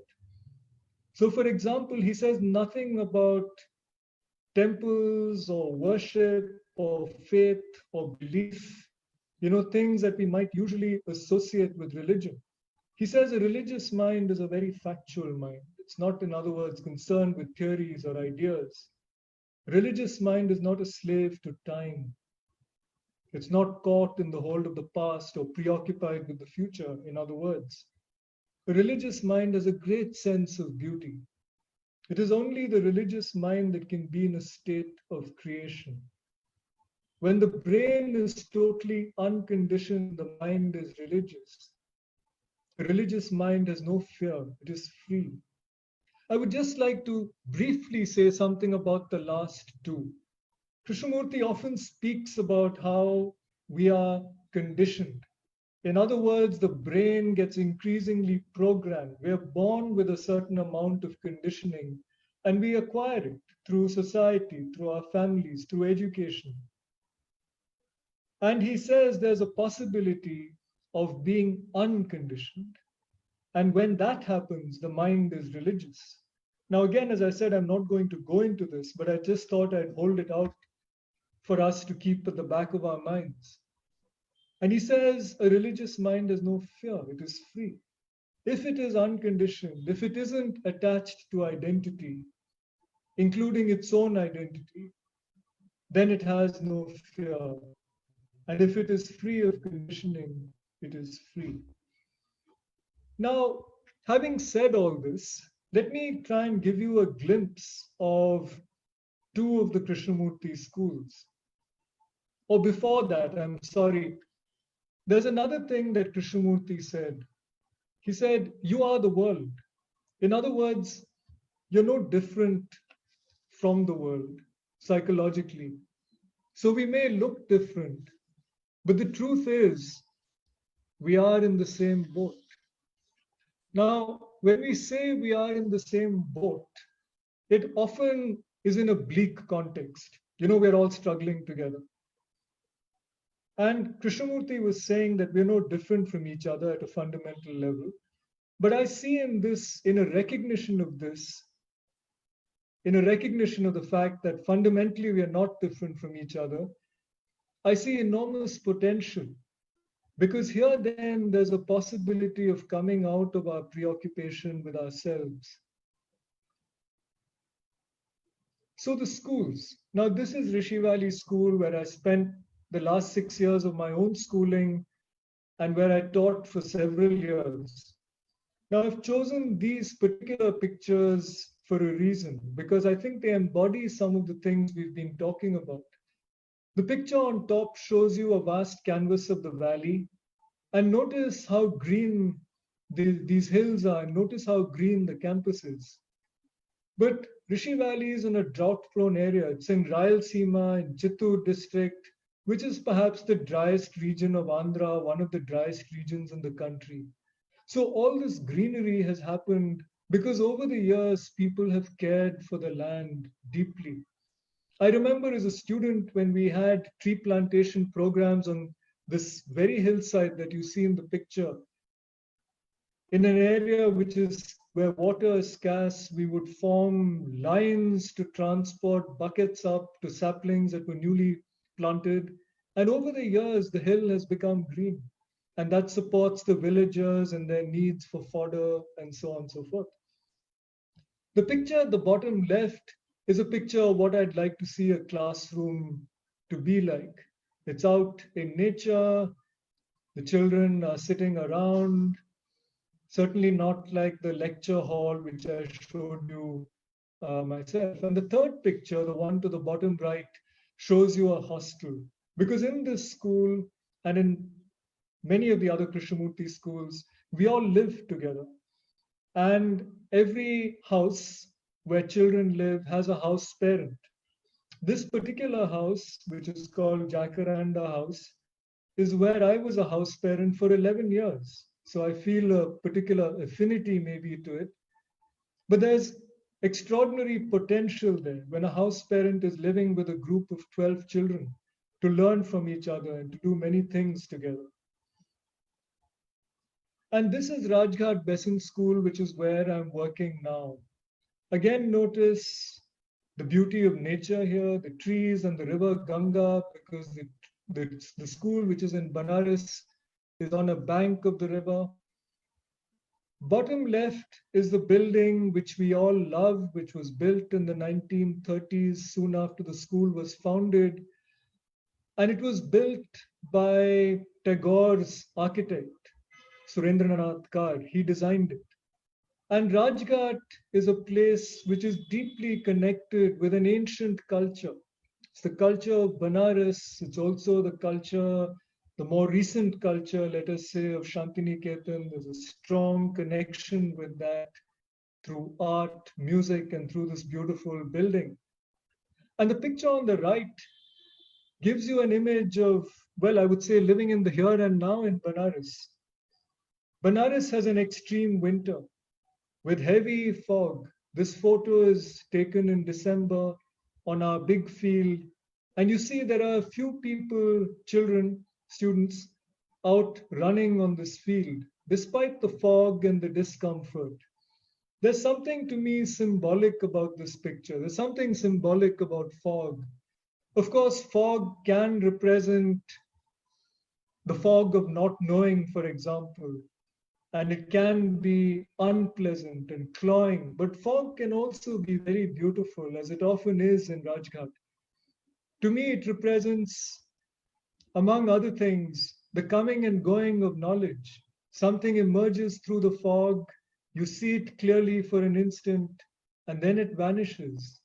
So, for example, he says nothing about temples or worship or faith or belief, things that we might usually associate with religion. He says a religious mind is a very factual mind. It's not, in other words, concerned with theories or ideas. Religious mind is not a slave to time. It's not caught in the hold of the past or preoccupied with the future, in other words. A religious mind has a great sense of beauty. It is only the religious mind that can be in a state of creation. When the brain is totally unconditioned, the mind is religious. A religious mind has no fear, it is free. I would just like to briefly say something about the last two. Krishnamurti often speaks about how we are conditioned. In other words, the brain gets increasingly programmed. We are born with a certain amount of conditioning and we acquire it through society, through our families, through education. And he says there's a possibility of being unconditioned. And when that happens, the mind is religious. Now, again, as I said, I'm not going to go into this, but I just thought I'd hold it out for us to keep at the back of our minds. And he says a religious mind has no fear, it is free. If it is unconditioned, if it isn't attached to identity, including its own identity, then it has no fear. And if it is free of conditioning, it is free. Now, having said all this, let me try and give you a glimpse of two of the Krishnamurti schools. Or before that, I'm sorry, there's another thing that Krishnamurti said. He said, you are the world. In other words, you're no different from the world psychologically. So we may look different, but the truth is, we are in the same boat. Now, when we say we are in the same boat, it often is in a bleak context. We're all struggling together. And Krishnamurti was saying that we're no different from each other at a fundamental level. But I see in this, in a recognition of this, in a recognition of the fact that fundamentally we are not different from each other, I see enormous potential. Because here then there's a possibility of coming out of our preoccupation with ourselves. So the schools. Now this is Rishi Valley School where I spent the last 6 years of my own schooling and where I taught for several years. Now I've chosen these particular pictures for a reason because I think they embody some of the things we've been talking about. The picture on top shows you a vast canvas of the valley. And notice how green these hills are, and notice how green the campus is. But Rishi Valley is in a drought-prone area. It's in Rayalaseema, in Chittoor district, which is perhaps the driest region of Andhra, one of the driest regions in the country. So all this greenery has happened because over the years, people have cared for the land deeply. I remember as a student when we had tree plantation programs on this very hillside that you see in the picture, in an area which is where water is scarce, we would form lines to transport buckets up to saplings that were newly planted. And over the years, the hill has become green. And that supports the villagers and their needs for fodder and so on and so forth. The picture at the bottom left is a picture of what I'd like to see a classroom to be like. It's out in nature. The children are sitting around, certainly not like the lecture hall, which I showed you myself. And the third picture, the one to the bottom right, shows you a hostel. Because in this school and in many of the other Krishnamurti schools, we all live together. And every house where children live has a house parent. This particular house, which is called Jacaranda House, is where I was a house parent for 11 years. So I feel a particular affinity maybe to it. But there's extraordinary potential there when a house parent is living with a group of 12 children to learn from each other and to do many things together. And this is Rajghat Besant School, which is where I'm working now. Again, notice the beauty of nature here, the trees and the river Ganga, because the school, which is in Banaras, is on a bank of the river. Bottom left is the building which we all love, which was built in the 1930s, soon after the school was founded. And it was built by Tagore's architect, Surendranath Kar. He designed it. And Rajghat is a place which is deeply connected with an ancient culture. It's the culture of Banaras. It's also the culture, the more recent culture, let us say, of Shantiniketan. There's a strong connection with that through art, music, and through this beautiful building. And the picture on the right gives you an image of, well, I would say living in the here and now in Banaras. Banaras has an extreme winter with heavy fog. This photo is taken in December on our big field. And you see there are a few people, children, students, out running on this field, despite the fog and the discomfort. There's something to me symbolic about this picture. There's something symbolic about fog. Of course, fog can represent the fog of not knowing, for example, and it can be unpleasant and cloying, but fog can also be very beautiful, as it often is in Rajghat. To me, it represents, among other things, the coming and going of knowledge. Something emerges through the fog, you see it clearly for an instant, and then it vanishes,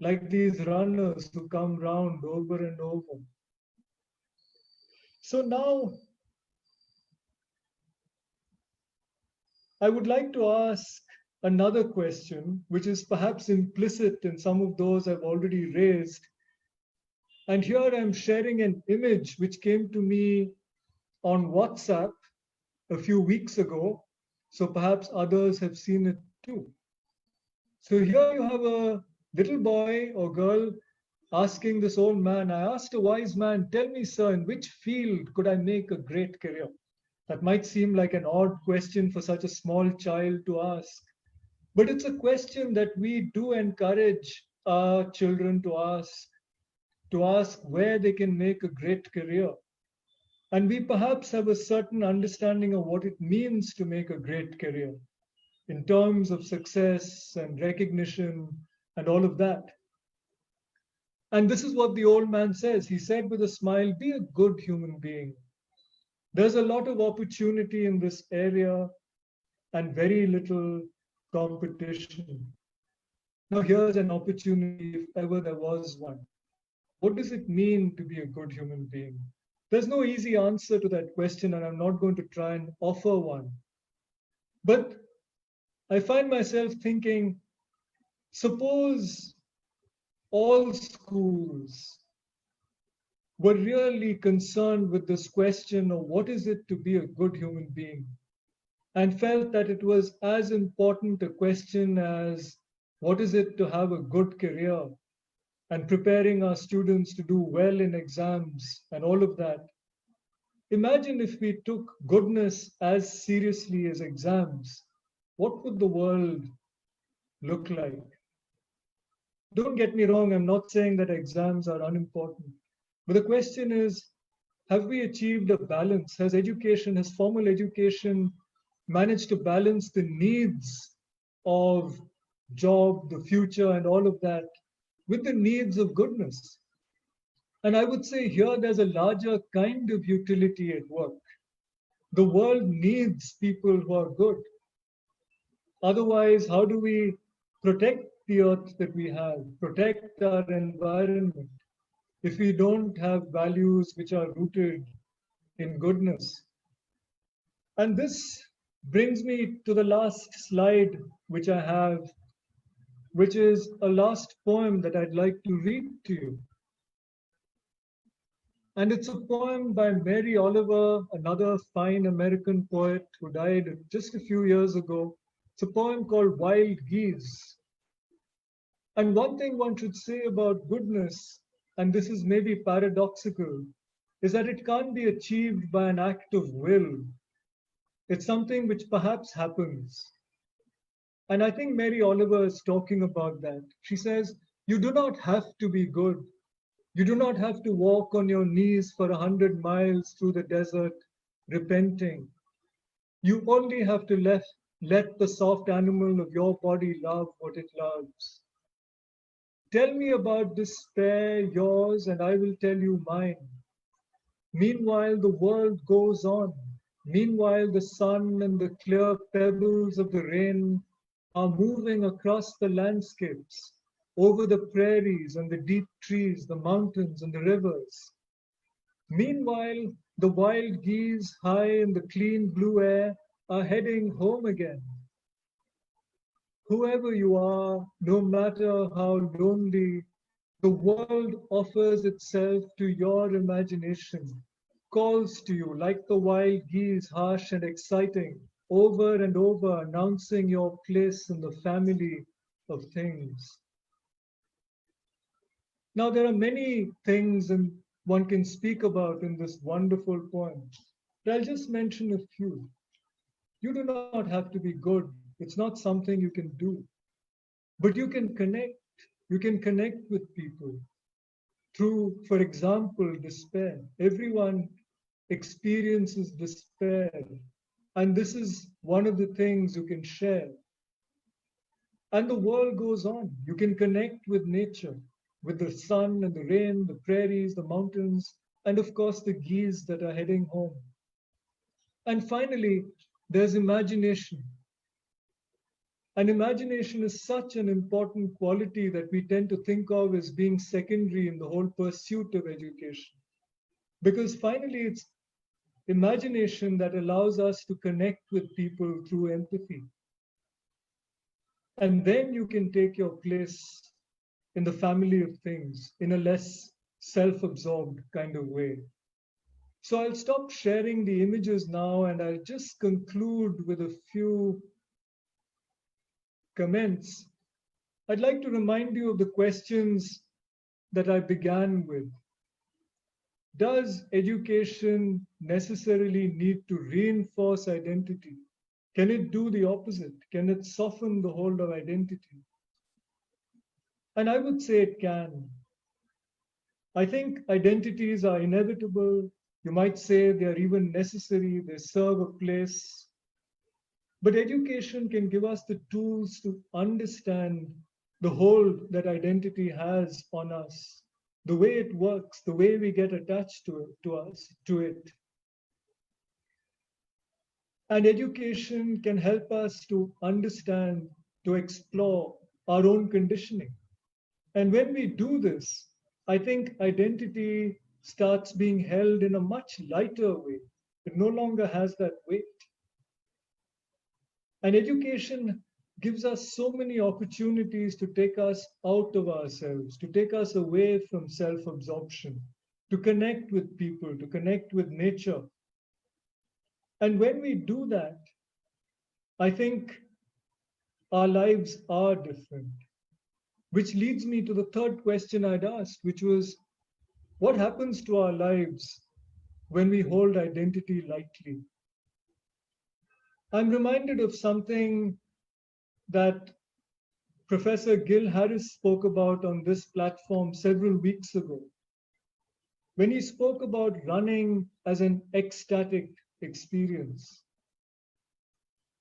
like these runners who come round over and over. So now, I would like to ask another question, which is perhaps implicit in some of those I've already raised. And here I'm sharing an image which came to me on WhatsApp a few weeks ago. So perhaps others have seen it too. So here you have a little boy or girl asking this old man, I asked a wise man, tell me, sir, in which field could I make a great career? That might seem like an odd question for such a small child to ask. But it's a question that we do encourage our children to ask where they can make a great career. And we perhaps have a certain understanding of what it means to make a great career in terms of success and recognition and all of that. And this is what the old man says. He said with a smile, be a good human being. There's a lot of opportunity in this area and very little competition. Now, here's an opportunity if ever there was one. What does it mean to be a good human being? There's no easy answer to that question, and I'm not going to try and offer one. But I find myself thinking, suppose all schools were really concerned with this question of what is it to be a good human being, and felt that it was as important a question as what is it to have a good career, and preparing our students to do well in exams and all of that. Imagine if we took goodness as seriously as exams. What would the world look like? Don't get me wrong, I'm not saying that exams are unimportant. But the question is, have we achieved a balance? Has formal education managed to balance the needs of job, the future, and all of that with the needs of goodness? And I would say here there's a larger kind of utility at work. The world needs people who are good. Otherwise, how do we protect the earth that we have, protect our environment, if we don't have values which are rooted in goodness? And this brings me to the last slide, which I have, which is a last poem that I'd like to read to you. And it's a poem by Mary Oliver, another fine American poet who died just a few years ago. It's a poem called Wild Geese. And one thing one should say about goodness, and this is maybe paradoxical, is that it can't be achieved by an act of will. It's something which perhaps happens. And I think Mary Oliver is talking about that. She says, you do not have to be good. You do not have to walk on your knees for 100 miles through the desert, repenting. You only have to let the soft animal of your body love what it loves. Tell me about despair, yours, and I will tell you mine. Meanwhile, the world goes on. Meanwhile, the sun and the clear pebbles of the rain are moving across the landscapes, over the prairies and the deep trees, the mountains and the rivers. Meanwhile, the wild geese high in the clean blue air are heading home again. Whoever you are, no matter how lonely, the world offers itself to your imagination, calls to you like the wild geese, harsh and exciting, over and over announcing your place in the family of things. Now, there are many things and one can speak about in this wonderful poem, but I'll just mention a few. You do not have to be good. It's not something you can do, but you can connect. You can connect with people through, for example, despair. Everyone experiences despair, and this is one of the things you can share. And the world goes on. You can connect with nature, with the sun and the rain, the prairies, the mountains, and of course the geese that are heading home. And finally, there's imagination. And imagination is such an important quality that we tend to think of as being secondary in the whole pursuit of education. Because finally, it's imagination that allows us to connect with people through empathy. And then you can take your place in the family of things in a less self-absorbed kind of way. So I'll stop sharing the images now and I'll just conclude with a few comments. I'd like to remind you of the questions that I began with. Does education necessarily need to reinforce identity? Can it do the opposite? Can it soften the hold of identity? And I would say it can. I think identities are inevitable. You might say they are even necessary. They serve a place. But education can give us the tools to understand the hold that identity has on us, the way it works, the way we get attached to it. And education can help us to understand, to explore our own conditioning. And when we do this, I think identity starts being held in a much lighter way. It no longer has that weight. And education gives us so many opportunities to take us out of ourselves, to take us away from self-absorption, to connect with people, to connect with nature. And when we do that, I think our lives are different. Which leads me to the third question I'd asked, which was, what happens to our lives when we hold identity lightly? I'm reminded of something that Professor Gil Harris spoke about on this platform several weeks ago, when he spoke about running as an ecstatic experience.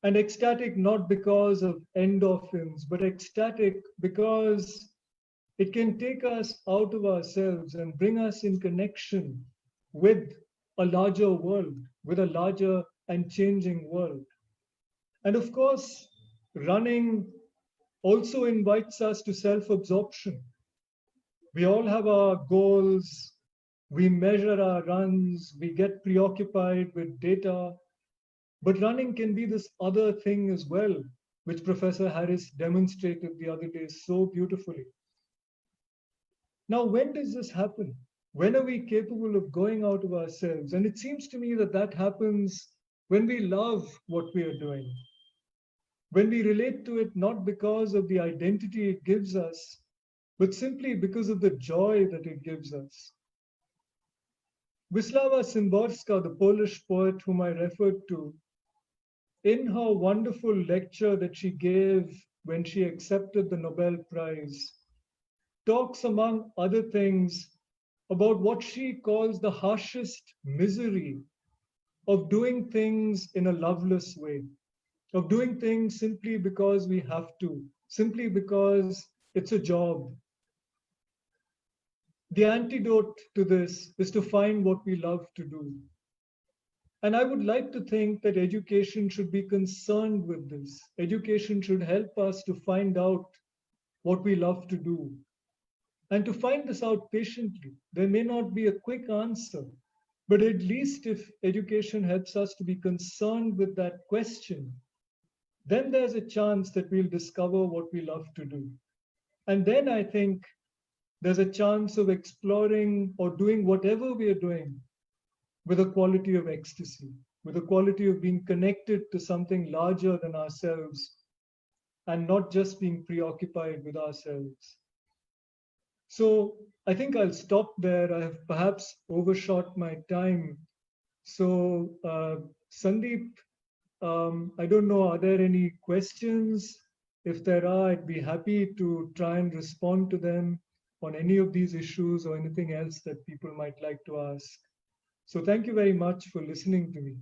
And ecstatic not because of endorphins, but ecstatic because it can take us out of ourselves and bring us in connection with a larger world, with a larger and changing world. And of course, running also invites us to self-absorption. We all have our goals, we measure our runs, we get preoccupied with data, But running can be this other thing as well, which Professor Harris demonstrated the other day so beautifully. Now, when does this happen? When are we capable of going out of ourselves? And it seems to me that that happens when we love what we are doing, when we relate to it not because of the identity it gives us, but simply because of the joy that it gives us. Wisława Szymborska, the Polish poet whom I referred to, in her wonderful lecture that she gave when she accepted the Nobel Prize, talks, among other things, about what she calls the harshest misery of doing things in a loveless way, of doing things simply because we have to, simply because it's a job. The antidote to this is to find what we love to do. And I would like to think that education should be concerned with this. Education should help us to find out what we love to do and to find this out patiently. There may not be a quick answer, but at least if education helps us to be concerned with that question, then there's a chance that we'll discover what we love to do. And then I think there's a chance of exploring or doing whatever we are doing with a quality of ecstasy, with a quality of being connected to something larger than ourselves and not just being preoccupied with ourselves. So I think I'll stop there. I have perhaps overshot my time. So Sandeep, I don't know, are there any questions? If there are, I'd be happy to try and respond to them on any of these issues or anything else that people might like to ask. So thank you very much for listening to me.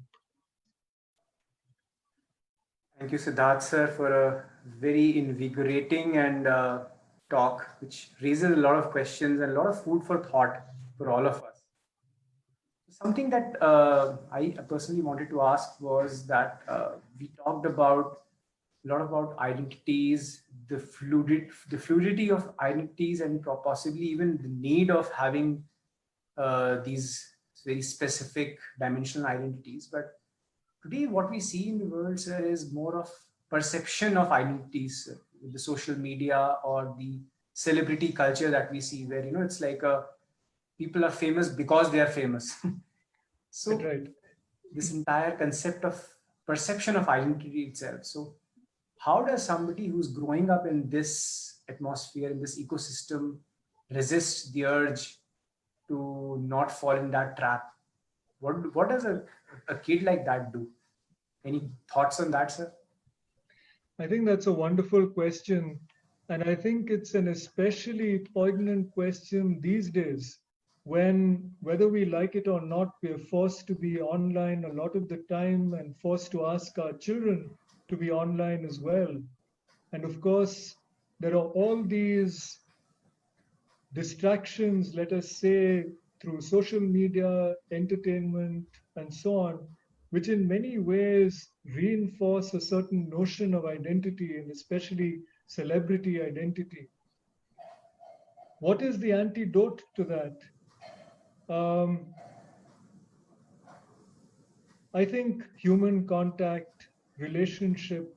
Thank you, Siddharth sir, for a very invigorating and talk, which raises a lot of questions and a lot of food for thought for all of us. Something that I personally wanted to ask was that we talked about a lot about identities, the fluidity of identities, and possibly even the need of having these very specific dimensional identities. But today, what we see in the world, sir, is more of perception of identities with the social media or the celebrity culture that we see, where it's like people are famous because they are famous. So Right. this entire concept of perception of identity itself. So how does somebody who's growing up in this atmosphere, in this ecosystem, resist the urge to not fall in that trap? What does a kid like that do? Any thoughts on that, sir? I think that's a wonderful question. And I think it's an especially poignant question these days when, whether we like it or not, we are forced to be online a lot of the time and forced to ask our children to be online as well. And of course, there are all these distractions, let us say, through social media, entertainment, and so on, which in many ways reinforce a certain notion of identity and especially celebrity identity. What is the antidote to that? I think human contact, relationship.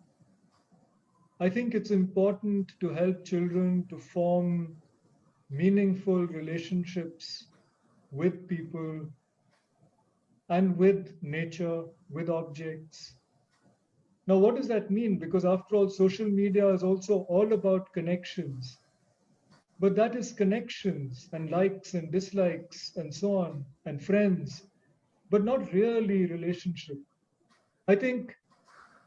I think it's important to help children to form meaningful relationships with people and with nature, with objects. Now, what does that mean? Because after all, social media is also all about connections. But that is connections and likes and dislikes and so on, and friends, but not really relationship. I think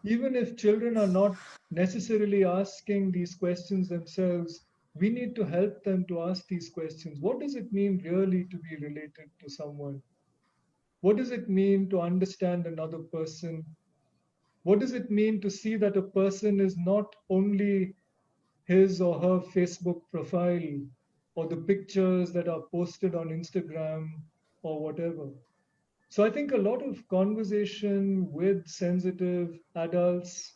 even if children are not necessarily asking these questions themselves, we need to help them to ask these questions. What does it mean really to be related to someone? What does it mean to understand another person? What does it mean to see that a person is not only his or her Facebook profile or the pictures that are posted on Instagram or whatever? So I think a lot of conversation with sensitive adults,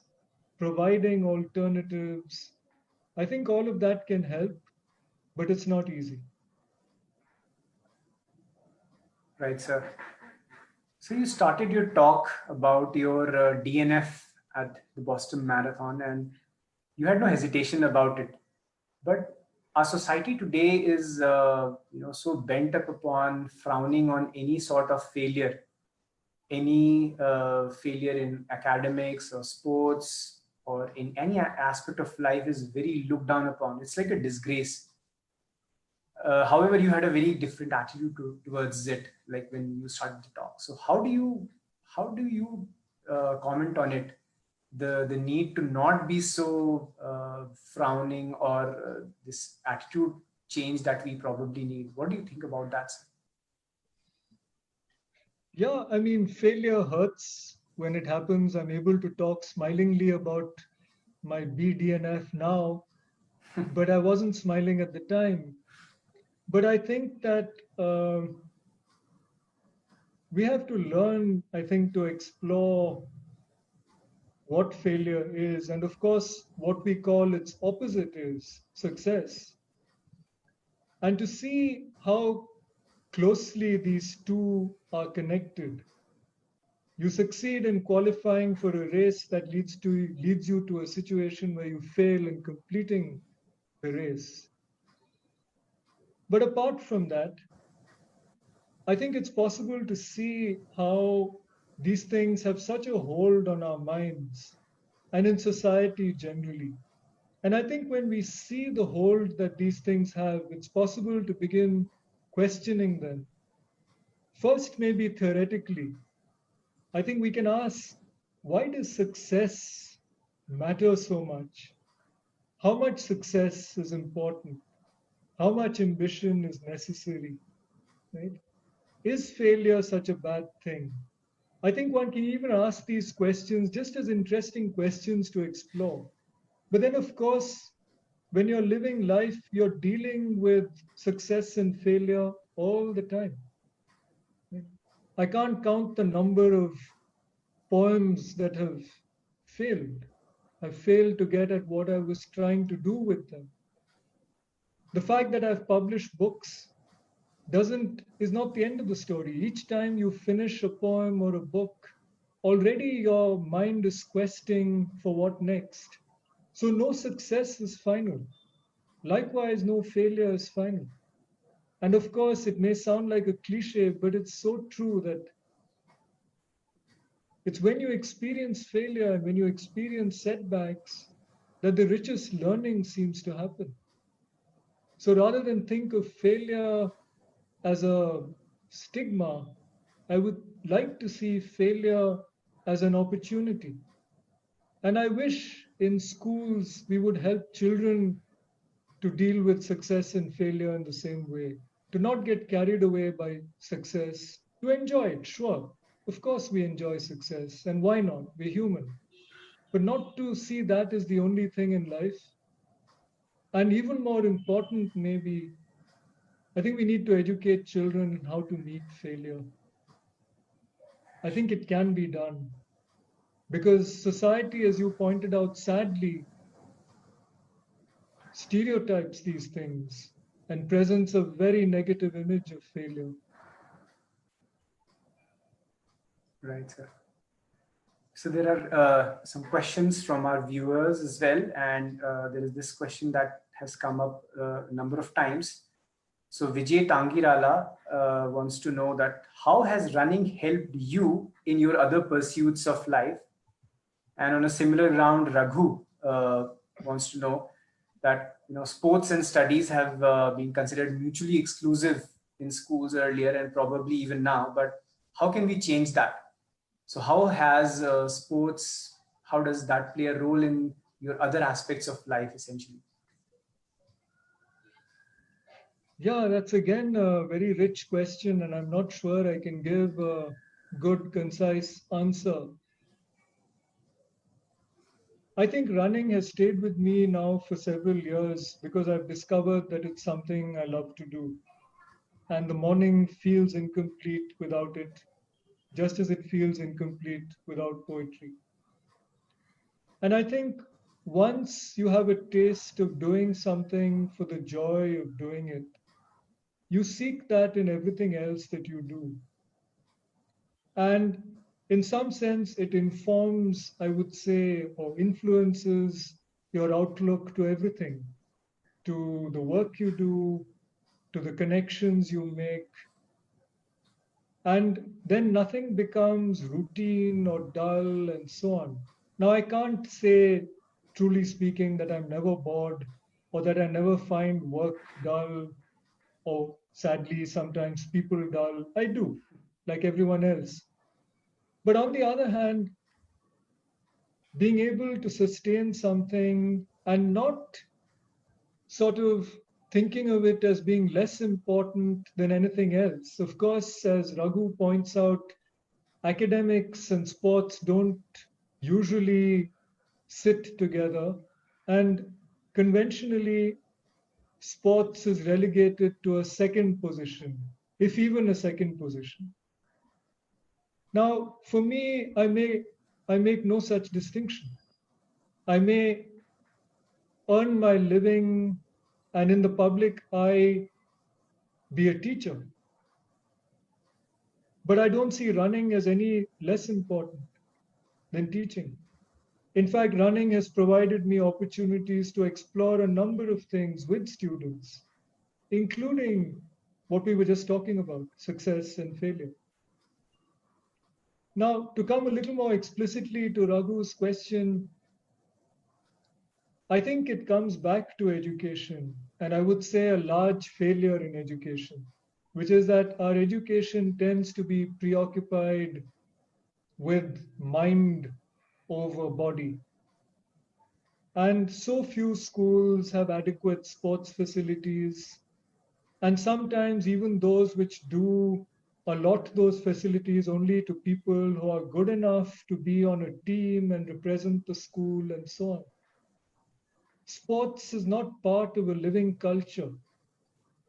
providing alternatives, I think all of that can help, but it's not easy. Right, sir. So you started your talk about your DNF at the Boston Marathon, and you had no hesitation about it. But our society today is, so bent up upon frowning on any sort of failure, any failure in academics or sports or in any aspect of life is very looked down upon. It's like a disgrace. However, you had a very different attitude towards it, like when you started the talk. So how do you comment on it? The need to not be so frowning, or this attitude change that we probably need. What do you think about that, sir? Yeah, I mean, failure hurts when it happens. I'm able to talk smilingly about my BDNF now, but I wasn't smiling at the time. But I think that we have to learn, I think, to explore what failure is. And of course, what we call its opposite is success. And to see how closely these two are connected. You succeed in qualifying for a race that leads you to a situation where you fail in completing the race. But apart from that, I think it's possible to see how these things have such a hold on our minds and in society generally. And I think when we see the hold that these things have, it's possible to begin questioning them. First, maybe theoretically, I think we can ask, why does success matter so much? How much success is important? How much ambition is necessary? Right? Is failure such a bad thing? I think one can even ask these questions just as interesting questions to explore. But then, of course, when you're living life, you're dealing with success and failure all the time. Right? I can't count the number of poems that have failed. I failed to get at what I was trying to do with them. The fact that I've published books doesn't is not the end of the story. Each time you finish a poem or a book, already your mind is questing for what next. So no success is final. Likewise, no failure is final. And of course, it may sound like a cliche, but it's so true that it's when you experience failure and when you experience setbacks that the richest learning seems to happen. So rather than think of failure as a stigma, I would like to see failure as an opportunity. And I wish in schools we would help children to deal with success and failure in the same way, to not get carried away by success, to enjoy it, sure. Of course, we enjoy success, and why not? We're human. But not to see that as the only thing in life. And even more important, maybe, I think we need to educate children in how to meet failure. I think it can be done because society, as you pointed out, sadly stereotypes these things and presents a very negative image of failure. Right, sir. So there are some questions from our viewers as well, and there is this question that has come up a number of times. So Vijay Tangirala wants to know that how has running helped you in your other pursuits of life? And on a similar ground, Raghu wants to know that sports and studies have been considered mutually exclusive in schools earlier and probably even now. But how can we change that? So how has sports? How does that play a role in your other aspects of life, essentially? Yeah, that's again a very rich question, and I'm not sure I can give a good, concise answer. I think running has stayed with me now for several years because I've discovered that it's something I love to do. And the morning feels incomplete without it, just as it feels incomplete without poetry. And I think once you have a taste of doing something for the joy of doing it, you seek that in everything else that you do. And in some sense, it informs, I would say, or influences your outlook to everything, to the work you do, to the connections you make. And then nothing becomes routine or dull and so on. Now, I can't say, truly speaking, that I'm never bored or that I never find work dull or sadly, sometimes people dull. I do, like everyone else. But on the other hand, being able to sustain something and not sort of thinking of it as being less important than anything else. Of course, as Raghu points out, academics and sports don't usually sit together. And conventionally, sports is relegated to a second position, if even a second position. Now, for me, I make no such distinction. I may earn my living and in the public eye be a teacher, but I don't see running as any less important than teaching. In fact, running has provided me opportunities to explore a number of things with students, including what we were just talking about, success and failure. Now, to come a little more explicitly to Raghu's question, I think it comes back to education, and I would say a large failure in education, which is that our education tends to be preoccupied with mind over body. And so few schools have adequate sports facilities. And sometimes even those which do allot those facilities only to people who are good enough to be on a team and represent the school and so on. Sports is not part of a living culture.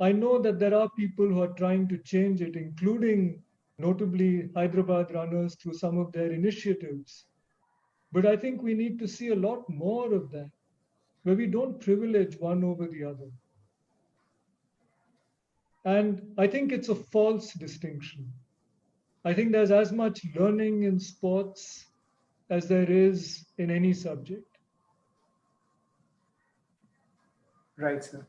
I know that there are people who are trying to change it, including notably Hyderabad runners through some of their initiatives. But I think we need to see a lot more of that, where we don't privilege one over the other. And I think it's a false distinction. I think there's as much learning in sports as there is in any subject. Right, sir.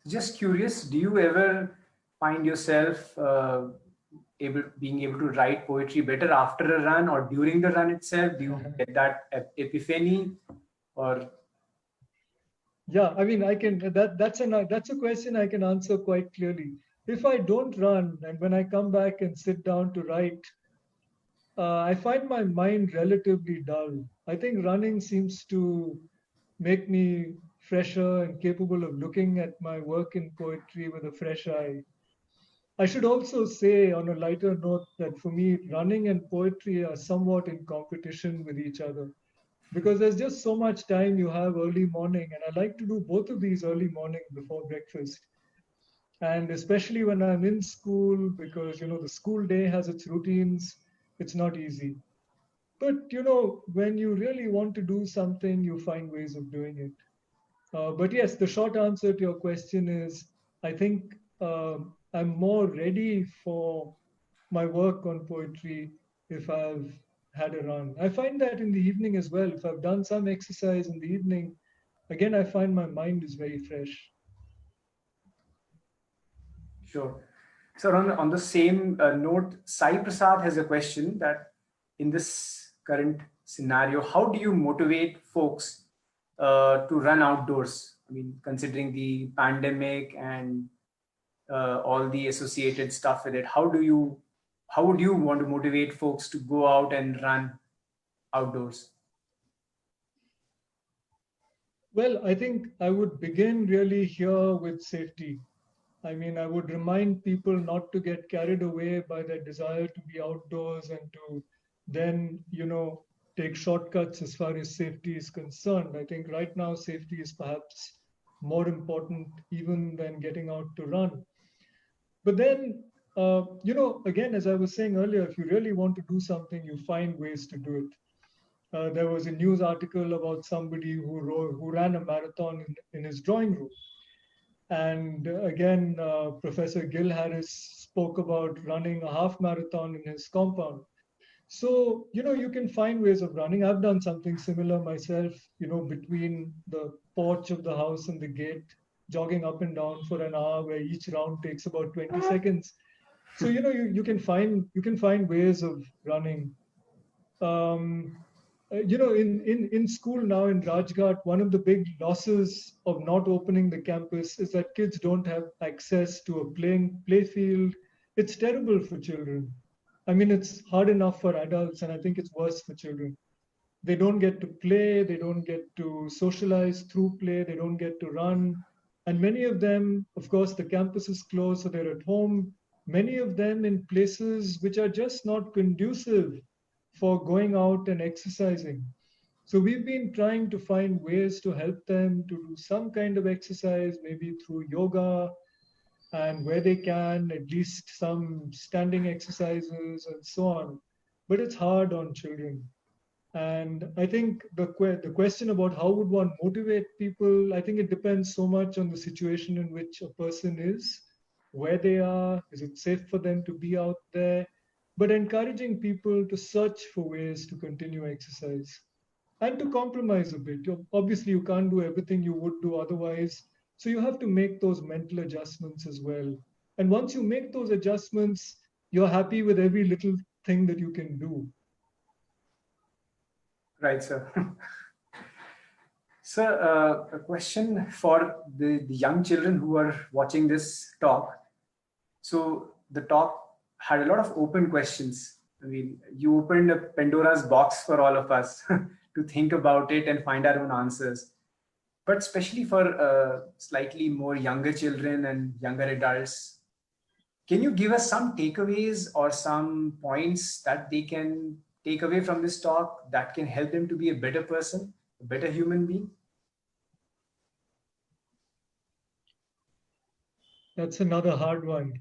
Just curious, do you ever find yourself being able to write poetry better after a run or during the run itself? Do you get that epiphany, or? Yeah, I mean, I can. That's a question I can answer quite clearly. If I don't run and when I come back and sit down to write, I find my mind relatively dull. I think running seems to make me fresher and capable of looking at my work in poetry with a fresh eye. I should also say, on a lighter note, that for me, running and poetry are somewhat in competition with each other because there's just so much time you have early morning, and I like to do both of these early morning before breakfast. And especially when I'm in school, because the school day has its routines, it's not easy. But when you really want to do something, you find ways of doing it. But yes, the short answer to your question is I think I'm more ready for my work on poetry if I've had a run. I find that in the evening as well. If I've done some exercise in the evening, again, I find my mind is very fresh. Sure. So on the same note, Sai Prasad has a question that in this current scenario, how do you motivate folks to run outdoors? I mean, considering the pandemic and all the associated stuff with it, how would you want to motivate folks to go out and run outdoors? Well, I think I would begin really here with safety. I mean, I would remind people not to get carried away by their desire to be outdoors and to then, take shortcuts as far as safety is concerned. I think right now safety is perhaps more important even than getting out to run. But then, again, as I was saying earlier, if you really want to do something, you find ways to do it. There was a news article about somebody who ran a marathon in his drawing room. And again, Professor Gil Harris spoke about running a half marathon in his compound. So, you can find ways of running. I've done something similar myself, between the porch of the house and the gate, jogging up and down for an hour, where each round takes about 20 seconds. So, you can find ways of running. Um, in school now in Rajghat, one of the big losses of not opening the campus is that kids don't have access to a play field. It's terrible for children. I mean, it's hard enough for adults, and I think it's worse for children. They don't get to play, they don't get to socialize through play, they don't get to run. And many of them, of course, the campus is closed, so they're at home, many of them in places which are just not conducive for going out and exercising. So we've been trying to find ways to help them to do some kind of exercise, maybe through yoga, and where they can, at least some standing exercises and so on. But it's hard on children. And I think the question about how would one motivate people, I think it depends so much on the situation in which a person is, where they are, is it safe for them to be out there, but encouraging people to search for ways to continue exercise and to compromise a bit. Obviously, you can't do everything you would do otherwise. So you have to make those mental adjustments as well. And once you make those adjustments, you're happy with every little thing that you can do. Right, sir. Sir, a question for the young children who are watching this talk. So the talk had a lot of open questions. I mean, you opened a Pandora's box for all of us to think about it and find our own answers. But especially for slightly more younger children and younger adults, can you give us some takeaways or some points that they can take away from this talk that can help them to be a better person, a better human being? That's another hard one.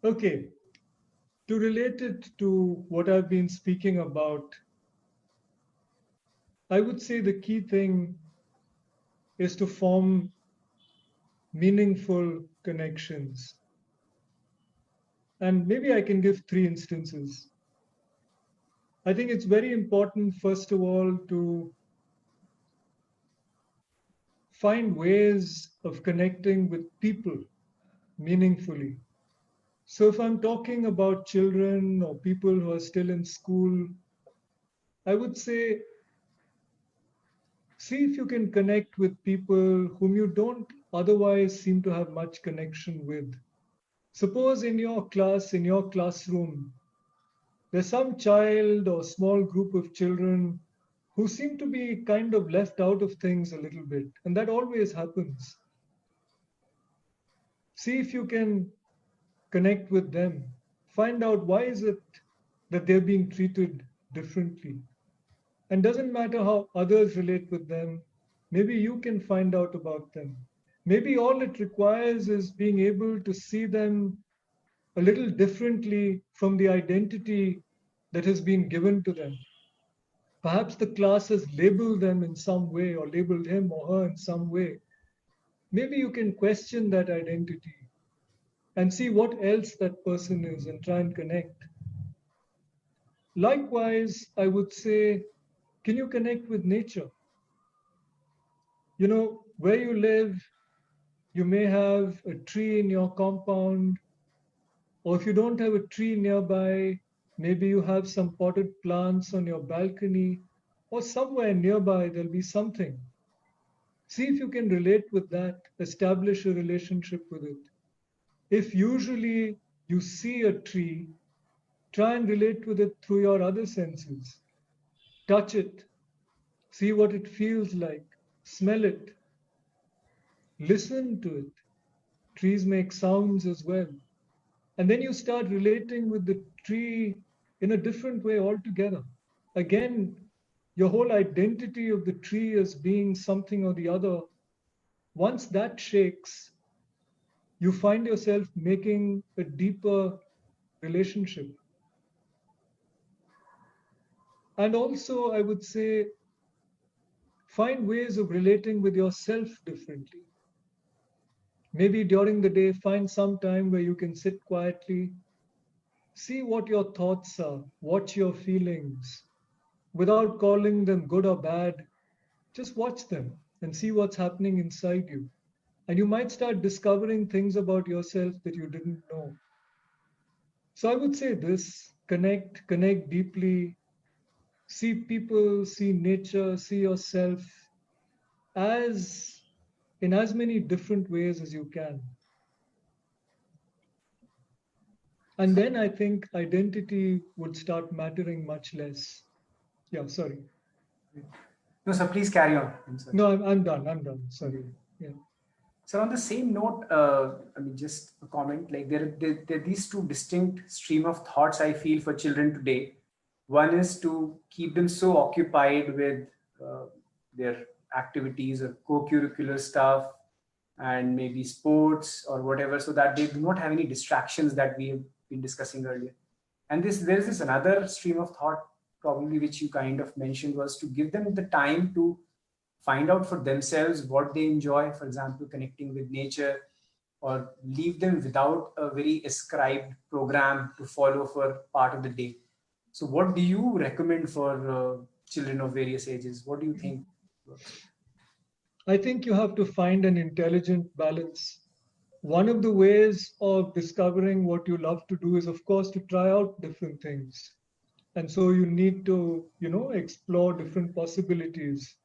Okay, to relate it to what I've been speaking about, I would say the key thing is to form meaningful connections. And maybe I can give three instances. I think it's very important, first of all, to find ways of connecting with people meaningfully. So if I'm talking about children or people who are still in school, I would say see if you can connect with people whom you don't otherwise seem to have much connection with. Suppose in your class, in your classroom, there's some child or small group of children who seem to be kind of left out of things a little bit, and that always happens. See if you can connect with them. Find out why is it that they're being treated differently. And doesn't matter how others relate with them, maybe you can find out about them. Maybe all it requires is being able to see them a little differently from the identity that has been given to them. Perhaps the class has labeled them in some way or labeled him or her in some way. Maybe you can question that identity and see what else that person is and try and connect. Likewise, I would say, can you connect with nature? Where you live, you may have a tree in your compound, or if you don't have a tree nearby, maybe you have some potted plants on your balcony, or somewhere nearby there'll be something. See if you can relate with that, establish a relationship with it. If usually you see a tree, try and relate with it through your other senses. Touch it, see what it feels like, smell it, listen to it. Trees make sounds as well. And then you start relating with the tree in a different way altogether. Again, your whole identity of the tree as being something or the other, once that shakes, you find yourself making a deeper relationship. And also, I would say, find ways of relating with yourself differently. Maybe during the day, find some time where you can sit quietly, see what your thoughts are, watch your feelings, without calling them good or bad. Just watch them and see what's happening inside you. And you might start discovering things about yourself that you didn't know. So I would say this: connect deeply, see people, see nature, see yourself as in as many different ways as you can. And then I think identity would start mattering much less. Yeah, sorry. No, sir, please carry on. I'm sorry. No, I'm done. I'm done. Sorry. Yeah. So on the same note, I mean, just a comment, like there are these two distinct stream of thoughts I feel for children today. One is to keep them so occupied with their activities or co-curricular stuff and maybe sports or whatever, so that they do not have any distractions that we have been discussing earlier. And there's this another stream of thought, probably which you kind of mentioned, was to give them the time to find out for themselves what they enjoy, for example, connecting with nature, or leave them without a very ascribed program to follow for part of the day. So what do you recommend for children of various ages? What do you think works? I think you have to find an intelligent balance. One of the ways of discovering what you love to do is, of course, to try out different things. And so you need to, explore different possibilities.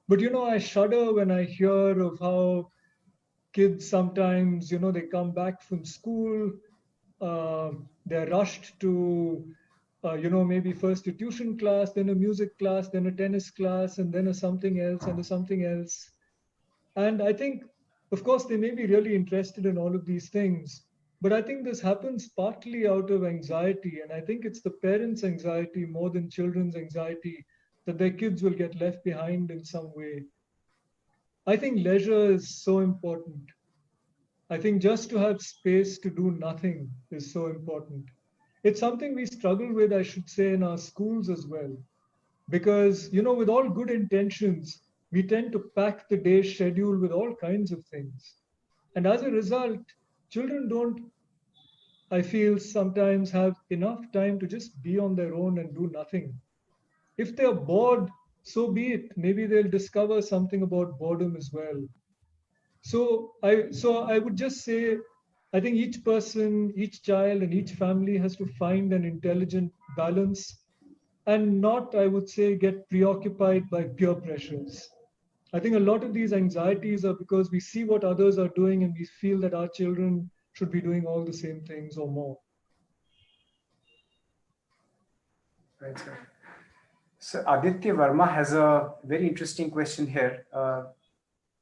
But, I shudder when I hear of how kids sometimes, they come back from school, they're rushed to, maybe first a tuition class, then a music class, then a tennis class, and then a something else and a something else. And I think, of course, they may be really interested in all of these things, but I think this happens partly out of anxiety. And I think it's the parents' anxiety more than children's anxiety that their kids will get left behind in some way. I think leisure is so important. I think just to have space to do nothing is so important. It's something we struggle with, I should say, in our schools as well. Because, with all good intentions, we tend to pack the day's schedule with all kinds of things. And as a result, children don't, I feel, sometimes have enough time to just be on their own and do nothing. If they're bored, so be it. Maybe they'll discover something about boredom as well. So I would just say, I think each person, each child, and each family has to find an intelligent balance and not, I would say, get preoccupied by peer pressures. I think a lot of these anxieties are because we see what others are doing and we feel that our children should be doing all the same things or more. Right, sir. So Aditya Verma has a very interesting question here,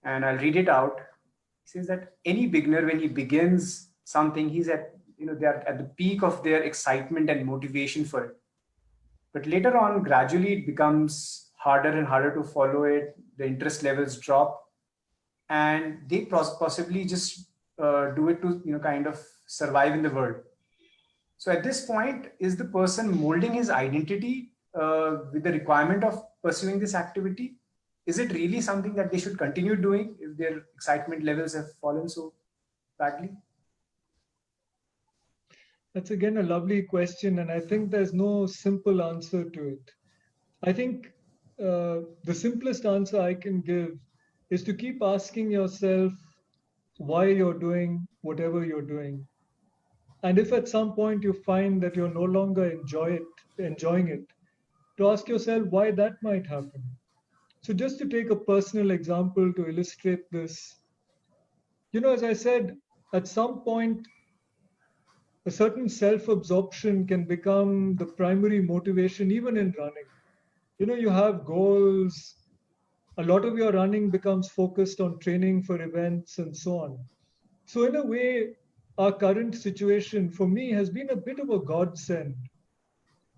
and I'll read it out. He says that any beginner, when he begins something, he's at, they're at the peak of their excitement and motivation for it. But later on, gradually it becomes harder and harder to follow it. The interest levels drop, and they possibly just do it to, kind of survive in the world. So at this point, is the person molding his identity with the requirement of pursuing this activity? Is it really something that they should continue doing if their excitement levels have fallen so badly? That's again a lovely question, and I think there's no simple answer to it. I think the simplest answer I can give is to keep asking yourself why you're doing whatever you're doing. And if at some point you find that you're no longer enjoying it, to ask yourself why that might happen. So just to take a personal example to illustrate this, as I said, at some point, a certain self-absorption can become the primary motivation, even in running. You have goals. A lot of your running becomes focused on training for events and so on. So in a way, our current situation for me has been a bit of a godsend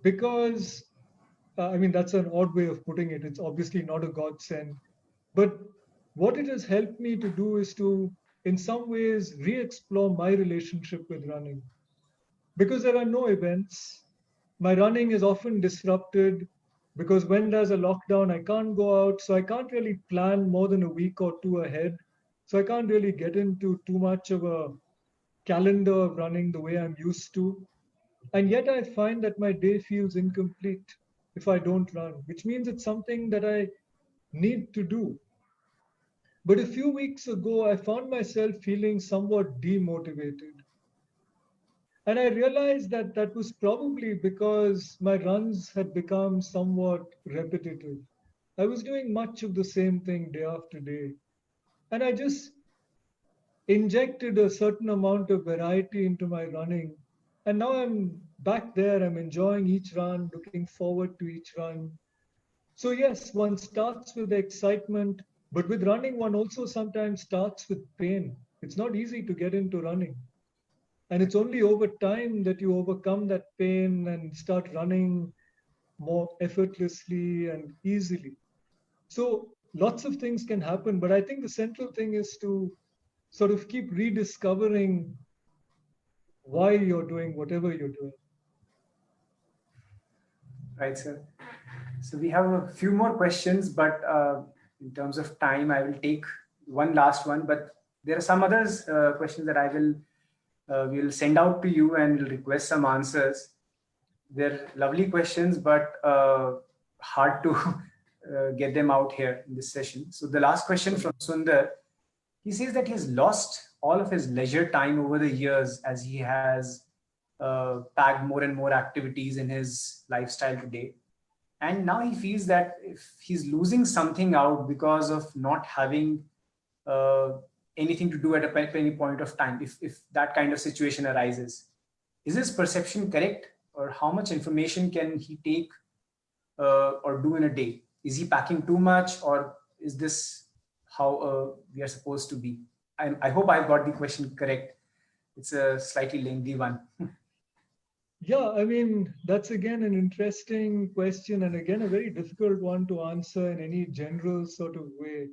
because, I mean, that's an odd way of putting it. It's obviously not a godsend. But what it has helped me to do is to, in some ways, re explore my relationship with running. Because there are no events, my running is often disrupted because when there's a lockdown, I can't go out. So I can't really plan more than a week or two ahead. So I can't really get into too much of a calendar of running the way I'm used to. And yet I find that my day feels incomplete if I don't run, which means it's something that I need to do. But a few weeks ago, I found myself feeling somewhat demotivated. And I realized that that was probably because my runs had become somewhat repetitive. I was doing much of the same thing day after day. And I just injected a certain amount of variety into my running. And now I'm back there. I'm enjoying each run, looking forward to each run. So, yes, one starts with excitement, but with running, one also sometimes starts with pain. It's not easy to get into running. And it's only over time that you overcome that pain and start running more effortlessly and easily. So, lots of things can happen, but I think the central thing is to sort of keep rediscovering why you're doing whatever you're doing. Right, sir. So we have a few more questions, but in terms of time, I will take one last one. But there are some others questions that we will send out to you and will request some answers. They're lovely questions, but hard to get them out here in this session. So the last question from Sundar, he says that he's lost all of his leisure time over the years as he has packed more and more activities in his lifestyle today. And now he feels that if he's losing something out because of not having uh, anything to do at any point of time, if that kind of situation arises, is his perception correct? Or how much information can he take or do in a day? Is he packing too much, or is this how we are supposed to be? I hope I've got the question correct. It's a slightly lengthy one. Yeah, I mean, that's again an interesting question, and again, a very difficult one to answer in any general sort of way.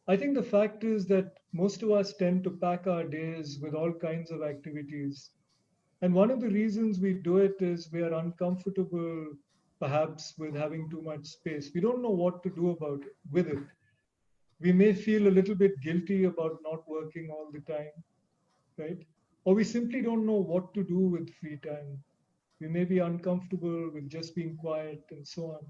I think the fact is that most of us tend to pack our days with all kinds of activities. And one of the reasons we do it is we are uncomfortable, perhaps, with having too much space. We don't know what to do about it, with it. We may feel a little bit guilty about not working all the time, right? Or we simply don't know what to do with free time. We may be uncomfortable with just being quiet and so on.